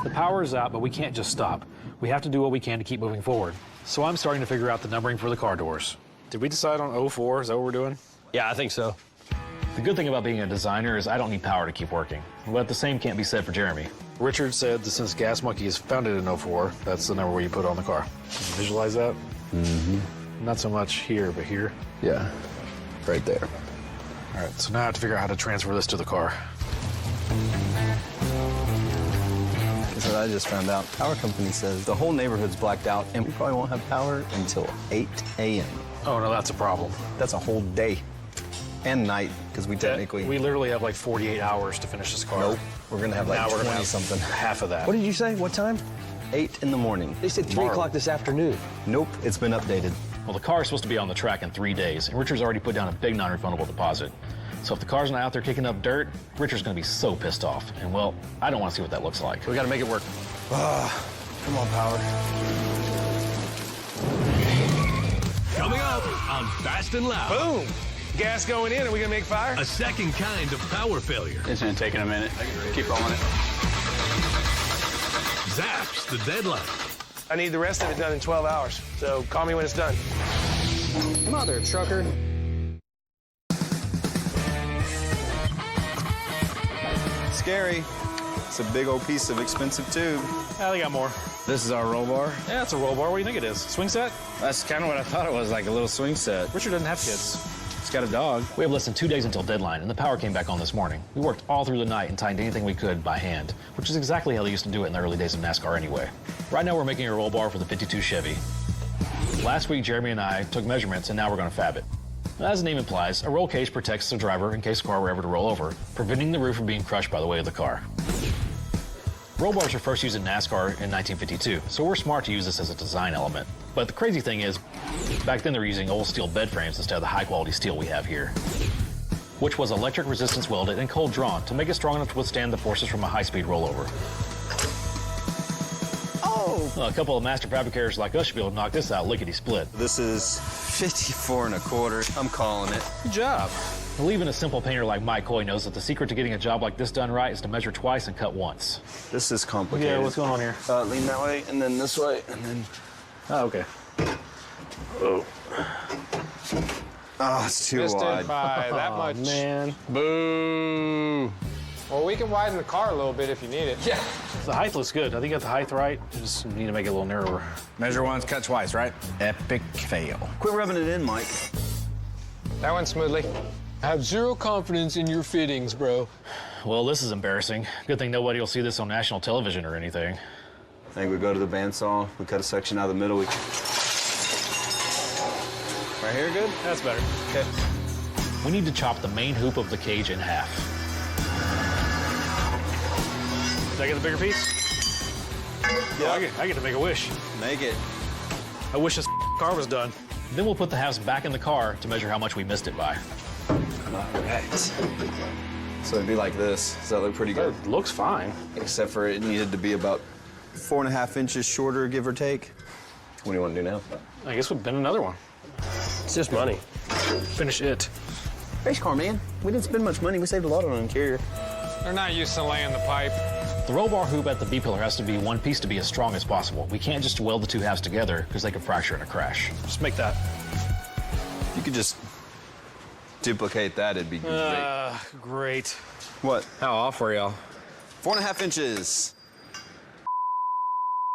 The power is out, but we can't just stop. We have to do what we can to keep moving forward. So I'm starting to figure out the numbering for the car doors. Did we decide on 04? Is that what we're doing? Yeah, I think so. The good thing about being a designer is I don't need power to keep working. But the same can't be said for Jeremy. Richard said that since Gas Monkey is founded in 04, that's the number where you put it on the car. Can you visualize that? Mm-hmm. Not so much here, but here. Yeah, right there. All right, so now I have to figure out how to transfer this to the car. That's what I just found out. Power company says the whole neighborhood's blacked out, and we probably won't have power until 8 a.m. Oh, no, that's a problem. That's a whole day. And night, because we technically... We literally have like 48 hours to finish this car. Nope. We're going to have like Now we're gonna 20 have something. half of that. What did you say? What time? 8 in the morning. They said 3 Tomorrow. o'clock this afternoon. Nope, it's been updated. Well, the car is supposed to be on the track in 3 days, and Richard's already put down a big non-refundable deposit. So if the car's not out there kicking up dirt, Richard's gonna be so pissed off. And well, I don't want to see what that looks like. We got to make it work. Come on, Power. Coming up on Fast and Loud. Boom! Gas going in. Are we gonna make fire? A second kind of power failure. It's been taking a minute. Keep rolling it. Zaps the deadline. I need the rest of it done in 12 hours. So call me when it's done. Mother trucker. Scary. It's a big old piece of expensive tube. Yeah, they got more. This is our roll bar? Yeah, it's a roll bar. What do you think it is? Swing set? That's kind of what I thought it was, like a little swing set. Richard doesn't have kids. It's got a dog. We have less than 2 days until deadline, and the power came back on this morning. We worked all through the night and tightened anything we could by hand, which is exactly how they used to do it in the early days of NASCAR anyway. Right now, we're making a roll bar for the 52 Chevy. Last week, Jeremy and I took measurements, and now we're going to fab it. As the name implies, a roll cage protects the driver in case the car were ever to roll over, preventing the roof from being crushed by the weight of the car. Roll bars were first used in NASCAR in 1952, so we're smart to use this as a design element. But the crazy thing is, back then they were using old steel bed frames instead of the high-quality steel we have here. which was electric resistance welded and cold drawn to make it strong enough to withstand the forces from a high-speed rollover. Oh! Well, a couple of master fabricators like us should be able to knock this out lickety-split. This is 54 1/4. I'm calling it. Good job. Well, even a simple painter like Mike Coy knows that the secret to getting a job like this done right is to measure twice and cut once. This is complicated. Yeah, what's going on here? Lean that way, and then this way, and then... Oh, okay. Oh. Oh, it's too Missed wide. it by that Oh, much. man. Boo. Well, we can widen the car a little bit if you need it. Yeah. The height looks good. I think you got the height right. You just need to make it a little narrower. Measure once, cut twice, right? Epic fail. Quit rubbing it in, Mike. That went smoothly. I have zero confidence in your fittings, bro. Well, this is embarrassing. Good thing nobody will see this on national television or anything. I think we go to the bandsaw, we cut a section out of the middle. Right here, good? That's better. Okay. We need to chop the main hoop of the cage in half. Did I get the bigger piece? Yeah. Oh, I get to make a wish. Make it. I wish this car was done. Then we'll put the halves back in the car to measure how much we missed it by. All right. So it'd be like this. Does that look pretty good? It looks fine. Except for it needed to be about 4.5 inches shorter, give or take. What do you want to do now? I guess we've been another one. It's just money. Finish it. Race car, man. We didn't spend much money. We saved a lot on an interior. They're not used to laying the pipe. The roll bar hoop at the B-pillar has to be one piece to be as strong as possible. We can't just weld the two halves together because they could fracture in a crash. Just make that. You could just duplicate that. It'd be great. Great. What? How off were y'all? 4.5 inches.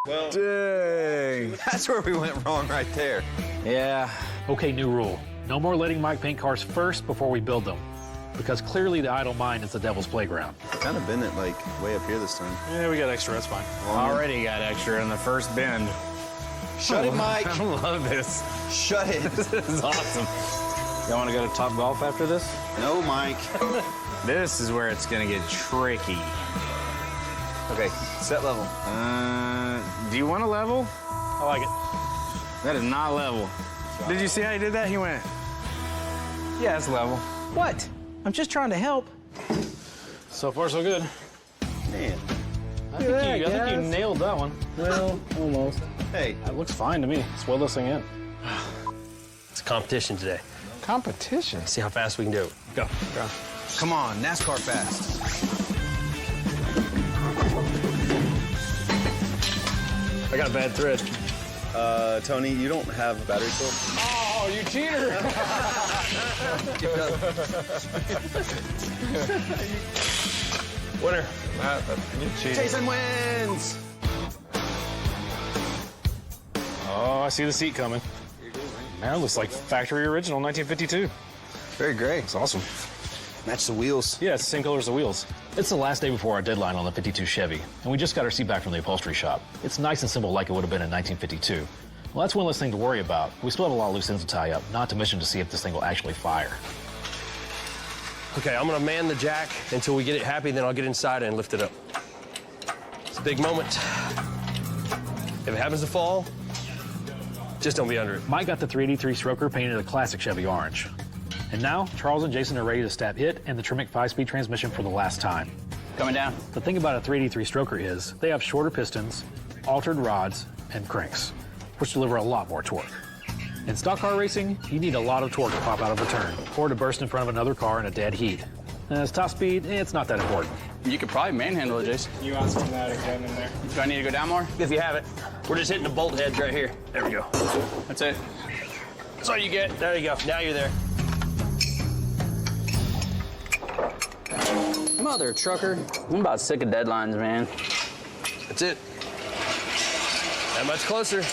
Well, dang. That's where we went wrong right there. Yeah. Okay, new rule. No more letting Mike paint cars first before we build them. Because clearly the idle mind is the devil's playground. Kind of bent it like way up here this time. Yeah, we got extra, that's fine. Already got extra in the first bend. Shut it, Mike. I love this. Shut it. This is awesome. Y'all want to go to Top Golf after this? No, Mike. This is where it's going to get tricky. Okay, set level. Do you want a level? I like it. That is not level. Did you see how he did that? He went, yeah, it's level. What? I'm just trying to help. So far, so good. Man. I think you nailed that one. Well, almost. Hey. That looks fine to me. Let's weld this thing in. It's a competition today. Competition? See how fast we can do it. Go. Come on, NASCAR fast. I got a bad thread. Tony, you don't have battery swap? Oh, you cheater! Winner. You cheated. Jason wins! Oh, I see the seat coming. Man, it looks like factory original 1952. Very gray. It's awesome. Match the wheels. Yeah, it's the same color as the wheels. It's the last day before our deadline on the 52 Chevy, and we just got our seat back from the upholstery shop. It's nice and simple like it would have been in 1952. Well, that's one less thing to worry about. We still have a lot of loose ends to tie up, not to mention to see if this thing will actually fire. Okay, I'm gonna man the jack until we get it happy, then I'll get inside and lift it up. It's a big moment. If it happens to fall, just don't be under it. Mike got the 383 stroker painted a classic Chevy orange. And now, Charles and Jason are ready to stab it and the Tremec 5-speed transmission for the last time. Coming down. The thing about a 383 stroker is they have shorter pistons, altered rods, and cranks, which deliver a lot more torque. In stock car racing, you need a lot of torque to pop out of a turn, or to burst in front of another car in a dead heat. And as top speed, it's not that important. You could probably manhandle it, Jason. You want some of that again in there? Do I need to go down more? If you have it. We're just hitting the bolt heads right here. There we go. That's it. That's all you get. There you go. Now you're there. Mother trucker. I'm about sick of deadlines, man. That's it. That much closer.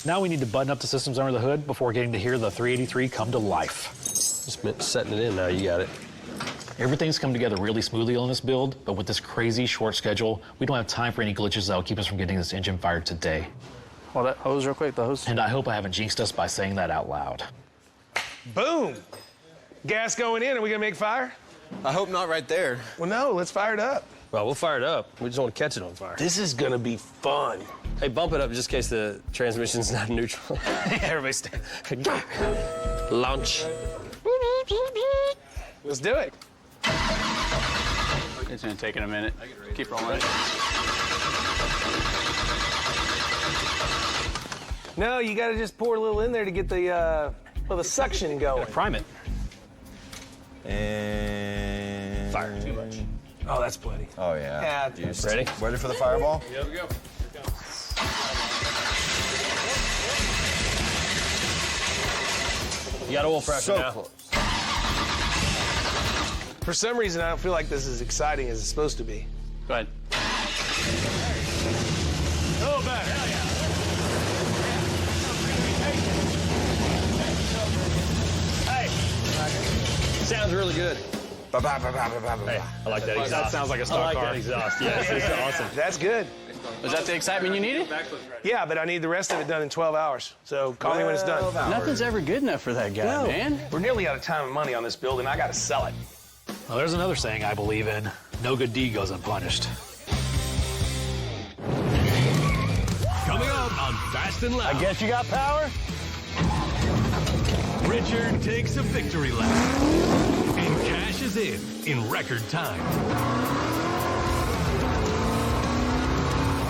Now we need to button up the systems under the hood before getting to hear the 383 come to life. Just meant setting it in now. You got it. Everything's come together really smoothly on this build, but with this crazy short schedule, we don't have time for any glitches that'll keep us from getting this engine fired today. Hold that hose real quick, the hose. And I hope I haven't jinxed us by saying that out loud. Boom! Gas going in. Are we gonna make fire? I hope not right there. Well, no, let's fire it up. Well, we'll fire it up. We just want to catch it on fire. This is gonna be fun. Hey, bump it up just in case the transmission's not neutral. Everybody stand. Launch. Let's do it. It's gonna take it a minute. Keep rolling. No, you gotta just pour a little in there to get the suction going. Prime it. And Fire. Too much. Oh, that's plenty. Oh yeah. Yeah. Ready? Ready for the fireball? Here we go. You got oil pressure now. Close. For some reason, I don't feel like this is as exciting as it's supposed to be. Go ahead. Oh, back. Sounds really good. Hey, I like that exhaust. That sounds like a stock car. That exhaust. Yes, it's awesome. That's good. Was that the excitement you needed? Yeah, but I need the rest of it done in 12 hours. So call me when it's done. Nothing's ever good enough for that guy, man. We're nearly out of time and money on this building. I gotta sell it. Well, there's another saying I believe in. No good deed goes unpunished. Coming up on Fast and Loud. I guess you got power? Richard takes a victory lap and cashes in record time.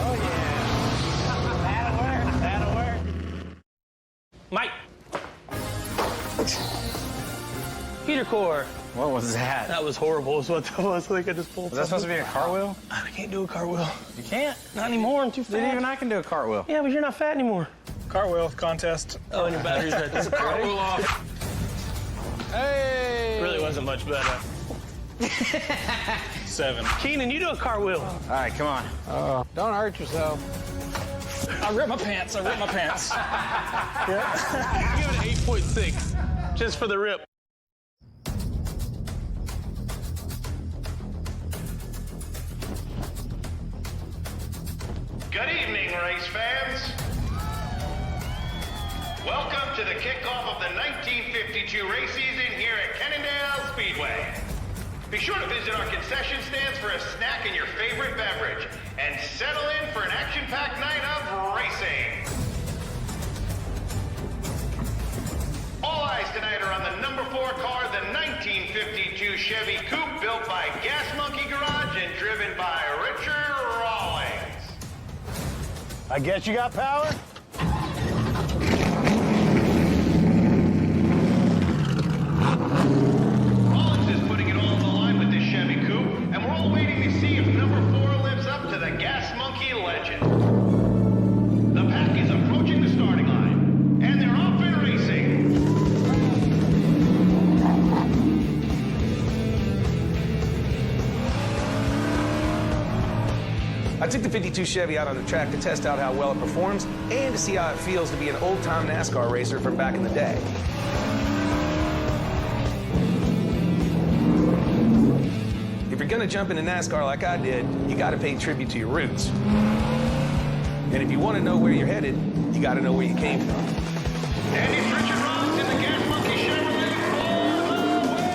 Oh, yeah. That'll work. That'll work. Mike. Heater core. What was that? That was horrible, is what that was. I think I just pulled Was that supposed to be a cartwheel? I can't do a cartwheel. You can't? Not anymore. I'm too fat. Even I can do a cartwheel. Yeah, but you're not fat anymore. Cartwheel contest. Oh, and your battery's right there. Cartwheel off. Hey! Really wasn't much better. 7. Keenan, you do a cartwheel. All right, come on. Oh, don't hurt yourself. I ripped my pants. Give it an 8.6, just for the rip. Good evening, race fans. Welcome to the kickoff of the 1952 race season here at Cannondale Speedway. Be sure to visit our concession stands for a snack and your favorite beverage, and settle in for an action-packed night of racing. All eyes tonight are on the number 4 car, the 1952 Chevy Coupe, built by Gas Monkey Garage and driven by Richard Rawlings. I guess you got power? Rawlings is putting it all on the line with this Chevy Coupe, and we're all waiting to see if number 4 lives up to the Gas Monkey legend. The pack is approaching the starting line, and they're off and racing. I took the 52 Chevy out on the track to test out how well it performs and to see how it feels to be an old-time NASCAR racer from back in the day. If you're gonna jump into NASCAR like I did, you gotta pay tribute to your roots. And if you wanna know where you're headed, you gotta know where you came from. And it's Richard Rawlings in the Gas Monkey Chevrolet for the win!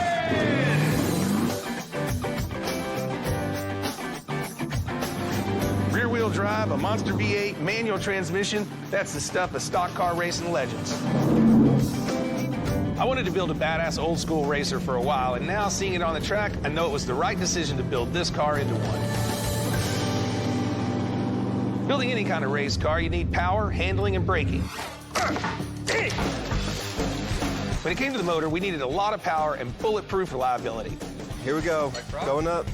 Rear-wheel drive, a Monster V8, manual transmission, that's the stuff of stock car racing legends. I wanted to build a badass old-school racer for a while, and now seeing it on the track, I know it was the right decision to build this car into one. Building any kind of race car, you need power, handling, and braking. When it came to the motor, we needed a lot of power and bulletproof reliability. Here we go. Going up.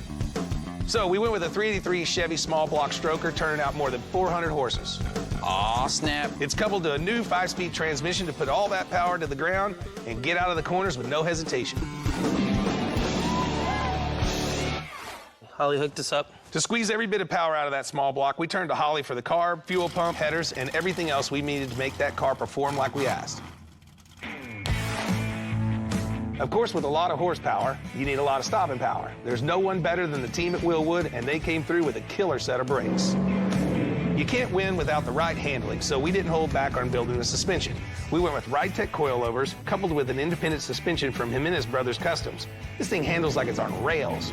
So we went with a 383 Chevy small block stroker, turning out more than 400 horses. Aw, snap. It's coupled to a new 5-speed transmission to put all that power to the ground and get out of the corners with no hesitation. Holly hooked us up. To squeeze every bit of power out of that small block, we turned to Holly for the carb, fuel pump, headers, and everything else we needed to make that car perform like we asked. Of course, with a lot of horsepower, you need a lot of stopping power. There's no one better than the team at Willwood, and they came through with a killer set of brakes. You can't win without the right handling, so we didn't hold back on building the suspension. We went with Ride-Tech coilovers, coupled with an independent suspension from Jimenez Brothers Customs. This thing handles like it's on rails.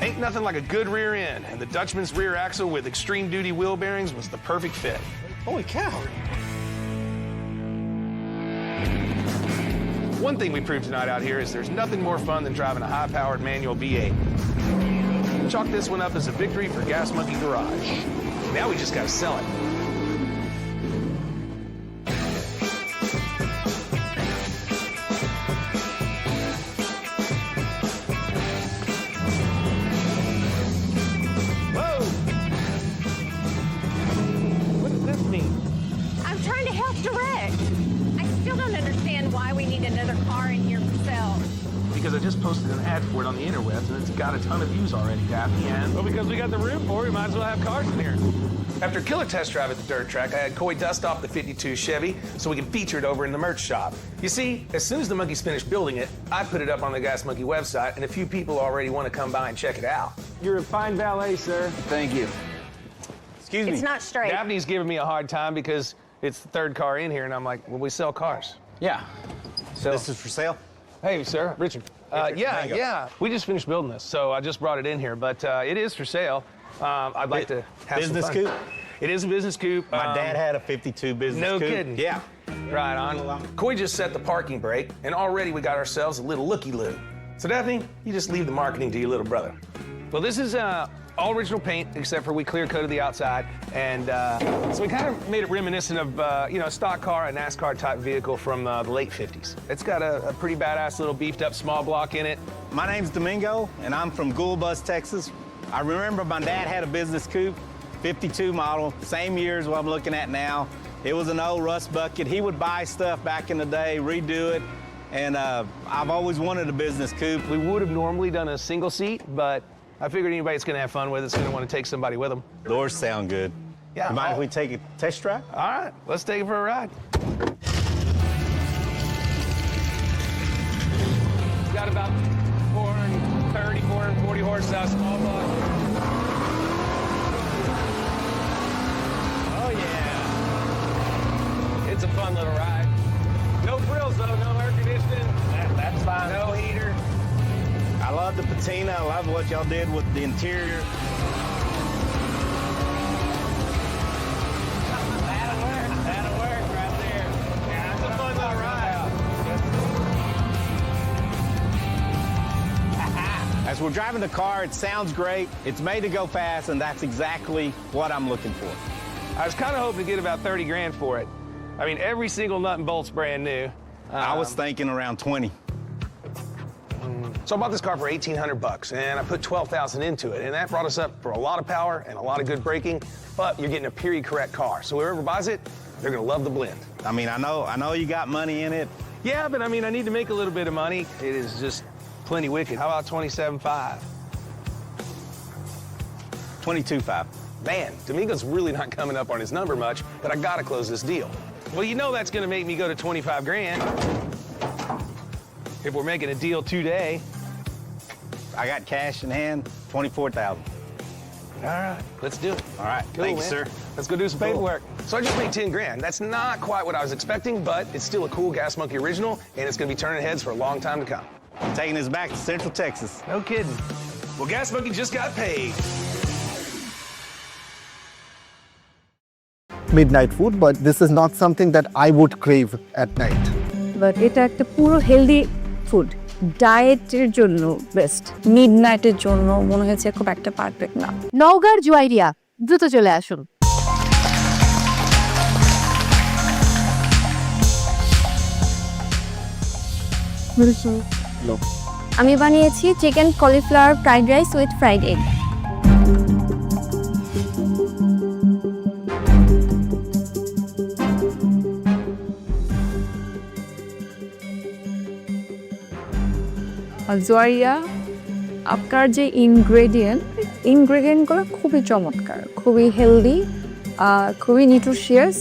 Ain't nothing like a good rear end, and the Dutchman's rear axle with extreme duty wheel bearings was the perfect fit. Holy cow. One thing we proved tonight out here is there's nothing more fun than driving a high-powered manual V8. Chalk this one up as a victory for Gas Monkey Garage. Now we just gotta sell it. Whoa! What does this mean? I'm trying to help direct. I still don't understand why we need another car in here for sale. Because I just posted an ad for it on the interwebs, and it's got a ton of views already, Daphne, and... Well, because we got the room for it, we might as well have cars in here. After a killer test drive at the dirt track, I had Coy dust off the 52 Chevy so we could feature it over in the merch shop. You see, as soon as the monkeys finished building it, I put it up on the Gas Monkey website, and a few people already want to come by and check it out. You're a fine valet, sir. Thank you. Excuse me. It's not straight. Daphne's giving me a hard time because it's the third car in here, and I'm like, well, we sell cars. Yeah. So this is for sale? Hey, sir, Richard. Yeah. We just finished building this, so I just brought it in here, but it is for sale. I'd like to have business some fun. coupe? It is a business coupe. My dad had a 52 business no coupe. kidding. Yeah. Right on. Coy just set the parking brake, and already we got ourselves a little looky-loo. So, Daphne, you just leave the marketing to your little brother. Well, this is all original paint, except for we clear-coated the outside, and so we kind of made it reminiscent of, a stock car, a NASCAR-type vehicle from the late 50s. It's got a pretty badass little beefed-up small block in it. My name's Domingo, and I'm from Goulbus, Texas. I remember my dad had a business coupe, 52 model, same year as what I'm looking at now. It was an old rust bucket. He would buy stuff back in the day, redo it, and I've always wanted a business coupe. We would have normally done a single seat, but I figured anybody that's going to have fun with it's going to want to take somebody with them. Doors sound good. Yeah. You mind if we take a test drive? All right, let's take it for a ride. Got about 430, 440 horsepower, small block. Oh, yeah. It's a fun little ride. No frills, though, no air conditioning. That's fine. No heater. I love the patina. I love what y'all did with the interior. That'll work right there. Yeah, it's a fun little ride. As we're driving the car, it sounds great. It's made to go fast, and that's exactly what I'm looking for. I was kind of hoping to get about 30 grand for it. I mean, every single nut and bolt's brand new. I was thinking around 20. So I bought this car for $1,800, and I put $12,000 into it, and that brought us up for a lot of power and a lot of good braking, but you're getting a period-correct car. So whoever buys it, they're gonna love the blend. I mean, I know you got money in it. Yeah, but I mean, I need to make a little bit of money. It is just plenty wicked. How about 27.5? 22.5. Man, Domingo's really not coming up on his number much, but I gotta close this deal. Well, you know that's gonna make me go to 25 grand. If we're making a deal today. I got cash in hand, 24,000. All right, let's do it. All right, Cool, thank you, man. sir. Let's go do some paperwork. So I just made 10 grand. That's not quite what I was expecting, but it's still a cool Gas Monkey original, and it's gonna be turning heads for a long time to come. I'm taking this back to Central Texas. No kidding. Well, Gas Monkey just got paid. Midnight food, but this is not something that I would crave at night. But এটা একটা পুরো healthy food, ডায়েটের জন্য best, মিডনাইটের জন্য মনে হয়েছে খুব একটা পারফেক্ট না। নওগাঁর জুয়াইরিয়া, দ্রুত চলে আসুন। আমি বানিয়েছি chicken cauliflower fried rice with fried egg. Juwairia আপনার যে ইনগ্রেডিয়েন্টগুলো খুবই চমৎকার, খুবই হেলদি, খুবই নিউট্রিশিয়াস।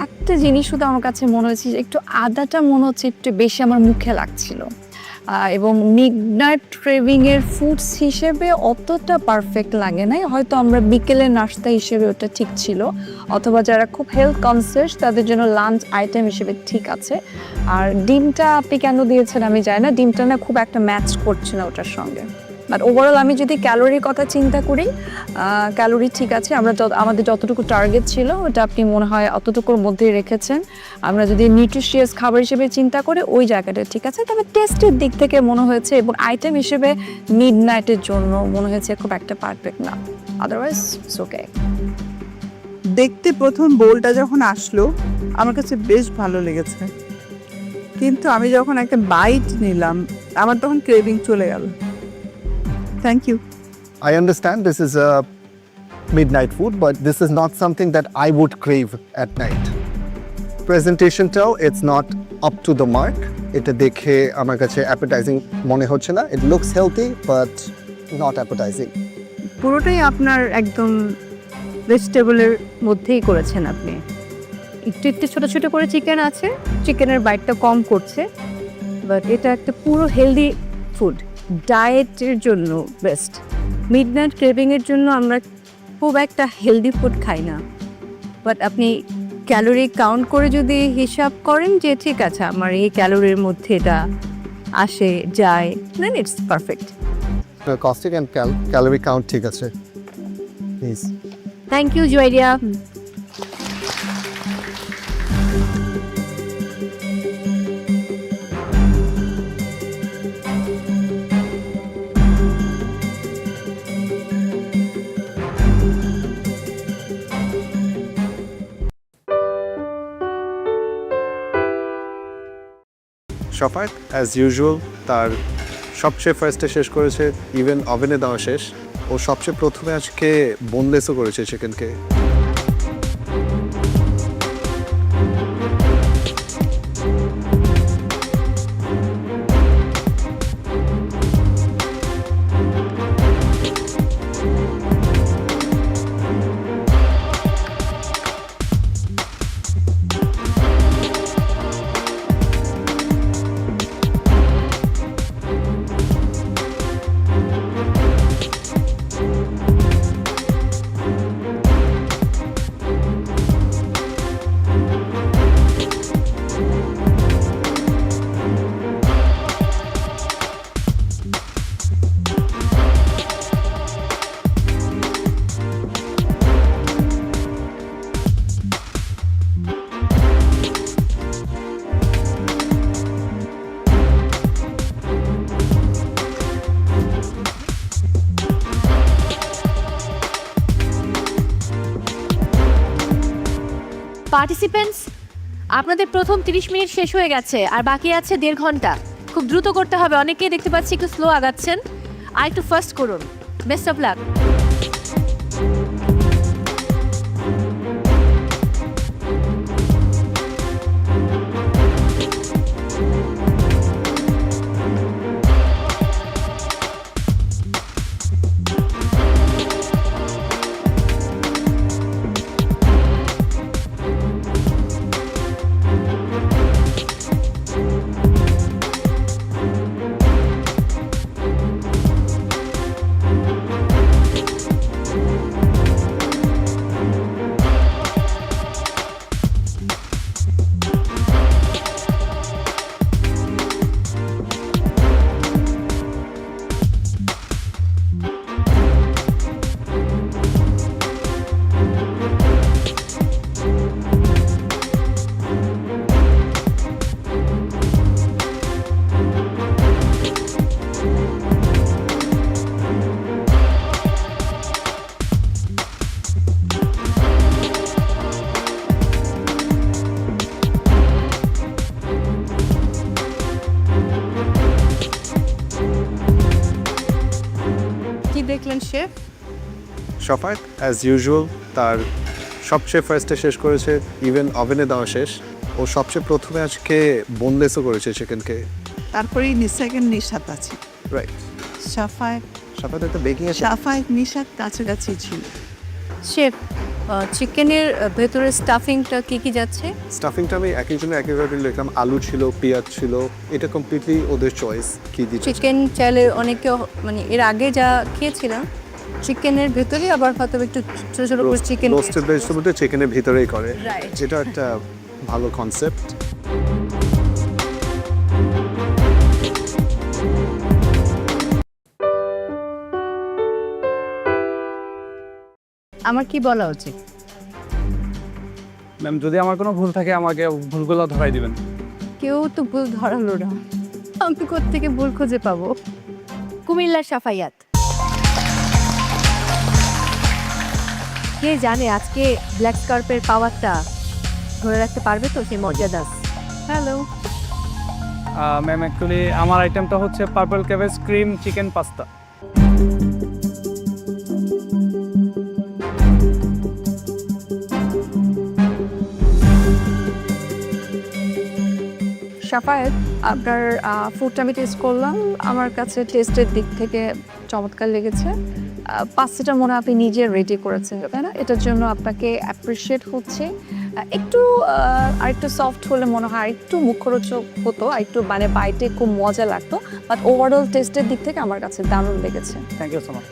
একটা জিনিস শুধু আমার কাছে মনে হচ্ছে যে একটু আদাটা মনে হচ্ছে একটু বেশি আমার মুখে লাগছিল, এবং মিডনাইট ক্রেভিংয়ের ফুডস হিসেবে অতটা পারফেক্ট লাগে নাই। হয়তো আমরা বিকেলের নাস্তা হিসেবে ওটা ঠিক ছিল, অথবা যারা খুব হেলথ কনসিয়াস তাদের জন্য লাঞ্চ আইটেম হিসেবে ঠিক আছে। আর ডিমটা আপনি কেন দিয়েছেন আমি জানি না, ডিমটা না খুব একটা ম্যাচ করছে না ওটার সঙ্গে। বাট ওভারঅল আমি যদি ক্যালোরির কথা চিন্তা করি, ক্যালোরি ঠিক আছে, আমাদের যতটুকু টার্গেট ছিল ওটা আপনি মনে হয় অতটুকুর মধ্যেই রেখেছেন। আমরা যদি নিউট্রিশিয়াস খাবার হিসেবে চিন্তা করি ওই জায়গাটা ঠিক আছে, তবে টেস্টের দিক থেকে মনে হয়েছে এবং আইটেম হিসেবে মিডনাইটের জন্য মনে হয়েছে খুব একটা পারফেক্ট না, আদারওয়াইজ ইটস ওকে। দেখতে প্রথম বোলটা যখন আসলো আমার কাছে বেশ ভালো লেগেছে, কিন্তু আমি যখন একটা বাইট নিলাম আমার তখন ক্রেভিং চলে গেল। Thank you. I understand this is a midnight food, but this is not something that I would crave at night. Presentation tao, it's not up to the mark. Eta dekhe amar kache appetizing mone hocche na. It looks healthy, but not appetizing. পুরোটাই আপনার একদম ভেজিটেবলের মধ্যেই করেছেন আপনি। একটু একটু ছোটো ছোটো করে চিকেন আছে, চিকেনের বাইটটা কম করছে, বাট এটা একটা পুরো হেলদি ফুড, ডায়েটের জন্য বেস্ট। মিডনাইট ক্রেভিংয়ের জন্য আমরা খুব একটা হেলদি ফুড খাই না, বাট আপনি ক্যালোরি কাউন্ট করে যদি হিসাব করেন যে ঠিক আছে আমার এই ক্যালোরির মধ্যে এটা আসে যায়, then it's perfect. Caustic and calorie count ঠিক আছে, please. Thank you Juwairia. Shafak as usual তার সবচেয়ে ফার্স্টে শেষ করেছে, ইভেন ওভেনে দেওয়া শেষ। ও সবচেয়ে প্রথমে আজকে বোনলেসও করেছে চিকেনকে। পার্টিসিপেন্টস, আপনাদের প্রথম 30 মিনিট শেষ হয়ে গেছে আর বাকি আছে 1.5 ঘন্টা। খুব দ্রুত করতে হবে, অনেকেই দেখতে পাচ্ছি একটু স্লো আগাচ্ছেন, আর একটু ফাস্ট করুন। Best of luck. দেখলেন শেফ? শফাক অ্যাজ ইউজুয়াল তার সবচেয়ে ফার্স্টে শেষ করেছে, ইভেন ওভেনে দেওয়া শেষ। ও সবচেয়ে প্রথমে আজকে বোনলেসও করেছে চিকেনকে। তারপরেই সেকেন্ড নিশাত আছে। রাইট। সাফায়েত একটা বেকিং এর সাফায়েত নিশাত কাছাকাছি ছিল। শেফ, চিকেনের ভেতরে স্টাফিংটা কি যাচ্ছে? স্টাফিংটা আমি এক একজনের একইভাবে লিখলাম। আলু ছিল, পেঁয়াজ ছিল, এটা কমপ্লিটলি ওদের চয়েস কি দিচ্ছে। চিকেন চাইলে অনেকে মানে এর আগে যা খেয়েছিলাম চিকেনের ভেতরে আবার হয়তো একটু ছোট ছোট করে চিকেন রোস্টেড ভেজিটেবলটা চিকেনের ভিতরেই করে, যেটা একটা ভালো কনসেপ্ট। আমার কি বলা উচিত? ম্যাম যদি আমার কোনো ভুল থাকে আমাকে ভুলগুলো ধরাই দিবেন। কেউ তো ভুল ধরালো না, আমি কোত্থেকে ভুল খুঁজে পাবো? কুমিল্লার সাফাইয়াত। কে জানে আজকে ব্ল্যাক স্কার্পের পাওয়ারটা ধরে রাখতে পারবে তো সেই মর্যাদা। হ্যালো, ম্যাম অ্যাকচুয়ালি আমার আইটেমটা হচ্ছে purple cabbage cream chicken pasta. Safayet, আপনার ফুডটা আমি টেস্ট করলাম, আমার কাছে টেস্টের দিক থেকে চমৎকার লেগেছে। পাস্তাটা মনে হয় আপনি নিজে রেডি করেছেন, তাই না? এটার জন্য আপনাকে অ্যাপ্রিসিয়েট হচ্ছে। একটু আরেকটু সফট হলে মনে হয় আরেকটু মুখরোচক হতো, আরেকটু মানে বাইটে খুব মজা লাগতো, বাট ওভারঅল টেস্টের দিক থেকে আমার কাছে দারুণ লেগেছে। Thank you so much.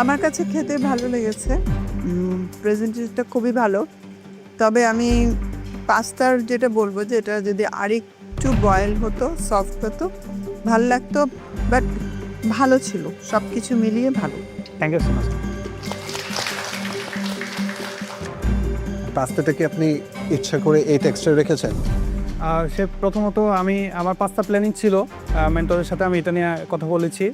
আমার কাছে খেতে ভালো লেগেছে, প্রেজেন্টেশনটা খুবই ভালো। তবে আমি পাস্তার যেটা বলবো যে এটা যদি আরেকটু বয়েল হতো, সফট হতো, ভালো লাগতো, বাট ভালো ছিল, সব কিছু মিলিয়ে ভালো। Thank you so much. পাস্তাটা কি আপনি ইচ্ছা করে এই টেক্সচার রেখেছেন? সে প্রথমত আমার পাস্তা প্ল্যানিং ছিল, মেন্টরের সাথে আমি এটা নিয়ে কথা বলেছি।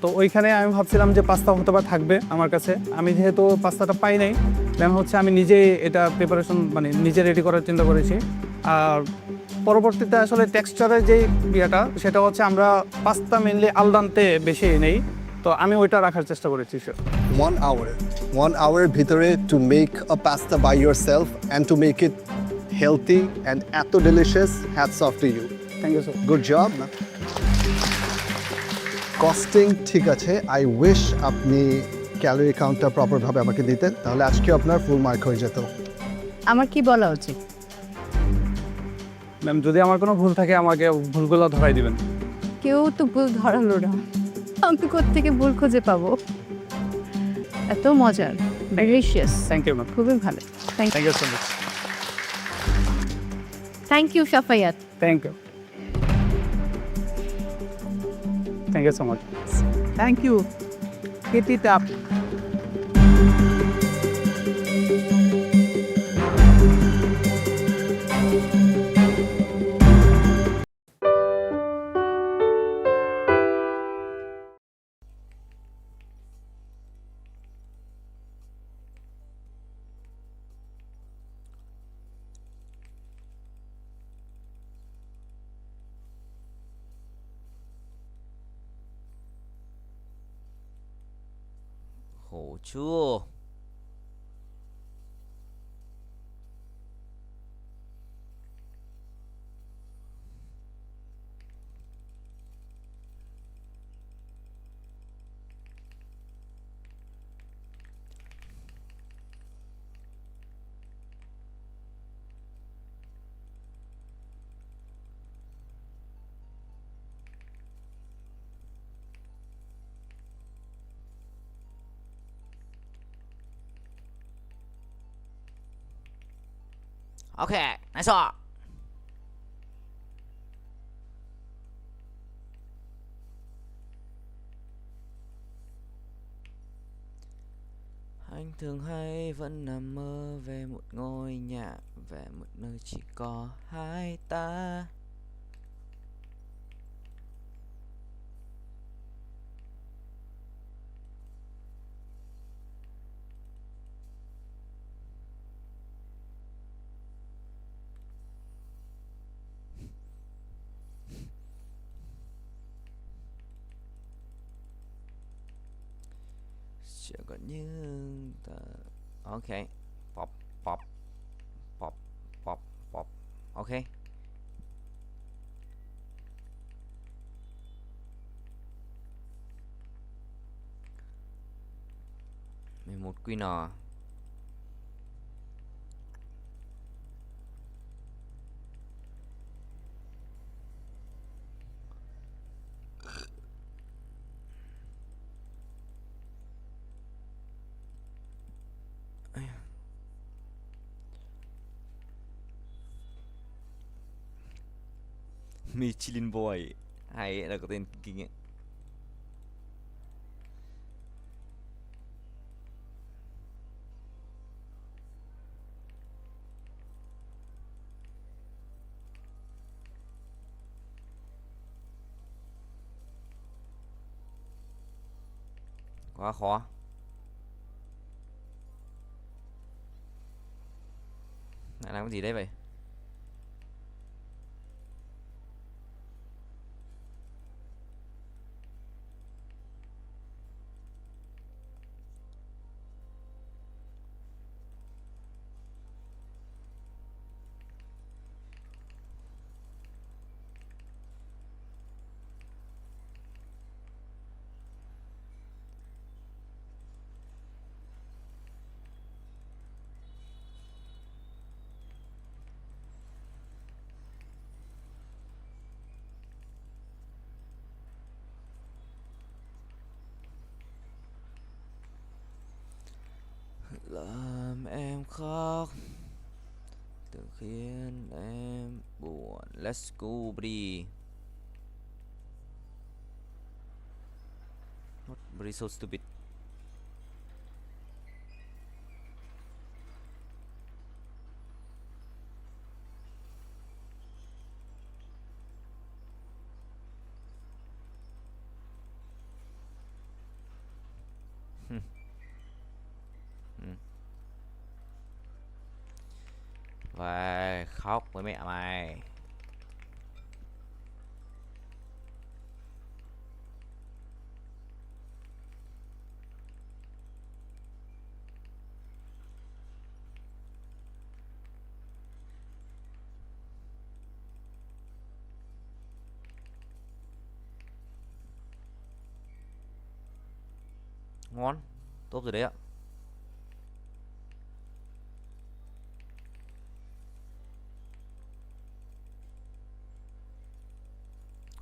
তো ওইখানে আমি ভাবছিলাম যে পাস্তা হতে বা থাকবে আমার কাছে। আমি যেহেতু পাস্তাটা পাই নাই, ম্যাম হচ্ছে আমি নিজেই এটা প্রিপারেশন মানে নিজে রেডি করার চিন্তা করেছি। আর পরবর্তীতে আসলে টেক্সচারের যে ইয়েটা সেটা হচ্ছে আমরা পাস্তা মেনলি আলদান্তে বেশি নেই, তো আমি ওইটা রাখার চেষ্টা করেছি। 1 hour ভিতরে to make a pasta by yourself and to make it healthy and এত delicious, hats off to you. Thank you so Good job. Costing ঠিক আছে, আই উইশ আপনি ক্যালোরি কাউন্টটা প্রপারভাবে আমাকে দিতেন, তাহলে আজকে আপনার ফুল মার্ক হয়ে যেত। আমার কি বলা উচিত? ম্যাম যদি আমার কোনো ভুল থাকে আমাকে ভুলগুলো ধরাই দিবেন। কেউ তো ভুল ধরালো না, আমি কোত্থেকে ভুল খুঁজে পাবো? এত মজার, ডেলিশিয়াস। Thank you ma'am. খুবই ভালো। Thank you so much. Thank you Safaiyat. Thank you. Thank you so much. Thank you, cut it up. Khổ chưa? Okay, nice shot. Anh thường hay vẫn nằm mơ về một ngôi nhà, về một nơi chỉ có hai ta. Chỉ có như ta... Ok. Pop, pop, pop, pop, pop. Ok. Một quy nò. Michelin Boy. Hay là có tên kinh ấy. Quá khó. Lại làm cái gì đấy vậy? Làm em khóc từ khiến em buồn. Let's go buddy. Not very so stupid. Về khóc với mẹ mày. Ngon, tốt rồi đấy ạ.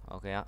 Ok ạ.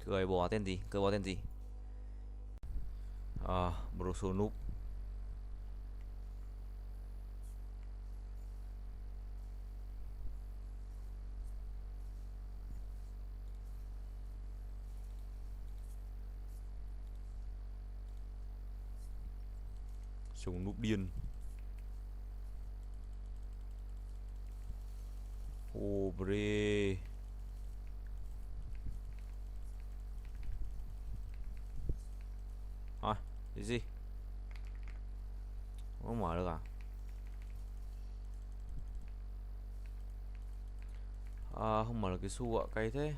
Cười bỏ tên gì? Cười bỏ tên gì? Broso noob. Trông noob điên. Ô bre. Cái gì? Không mở được à? Không mở được cái xu ạ, cay thế.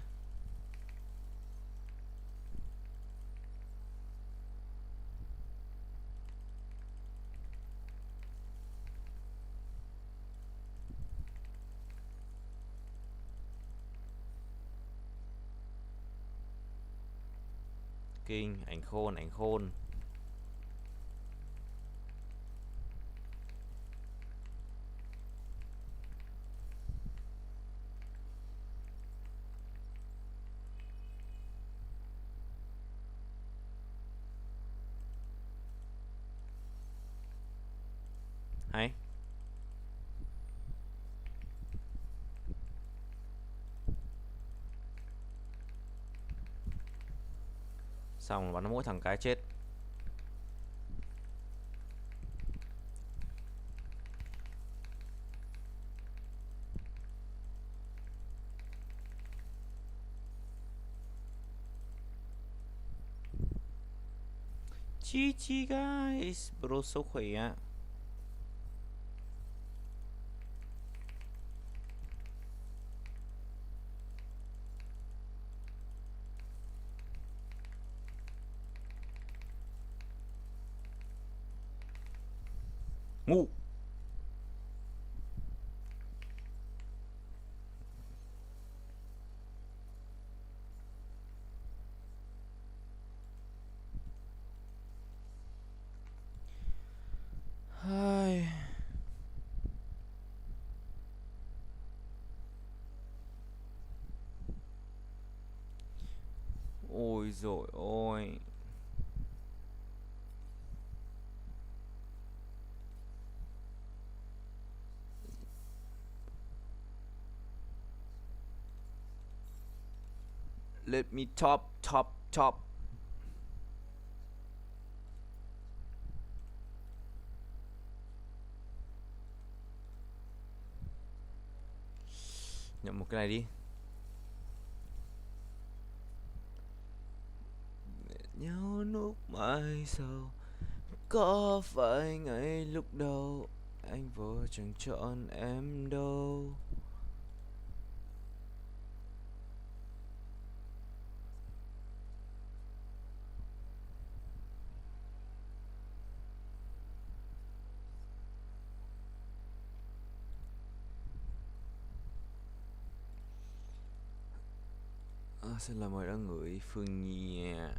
Kinh, ảnh khôn, ảnh khôn. Hay. Xong bắn mỗi thằng cái chết. GG guys, bro số khỏe. Ngu. Hai. Ôi dồi ôi. Let me top. Nhận một cái này đi. Nhau lúc mai sau, có phải ngay lúc đầu anh vội chẳng chọn em đâu. Xin là mời đã gửi Phương Nhi nha.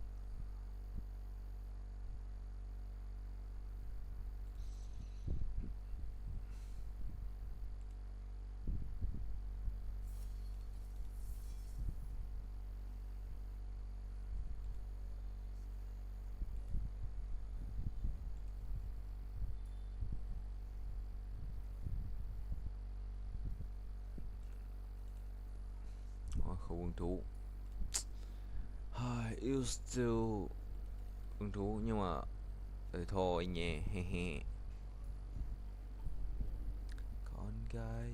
Không hứng thú. Yêu still hứng thú nhưng mà thôi nhé. Con gái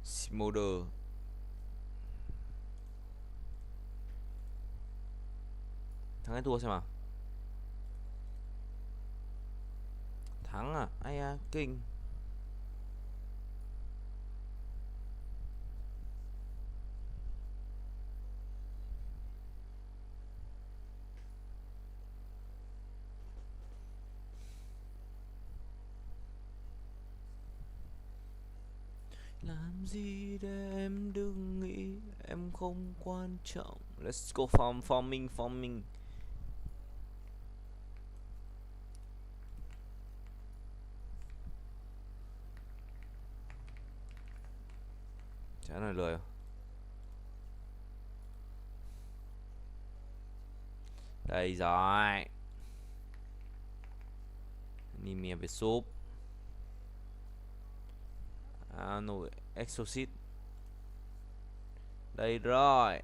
Smolder. Thắng hay thua xem nào. Thắng à? Ai à, kinh. Làm gì để em đừng nghĩ em không quan trọng. Let's go farming. Chả nói lời. Đây rồi. Anemia về súp. Nồi Exorcist. Đây rồi.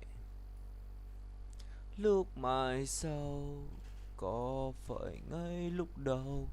Lúc mai sau, có phải ngay lúc đầu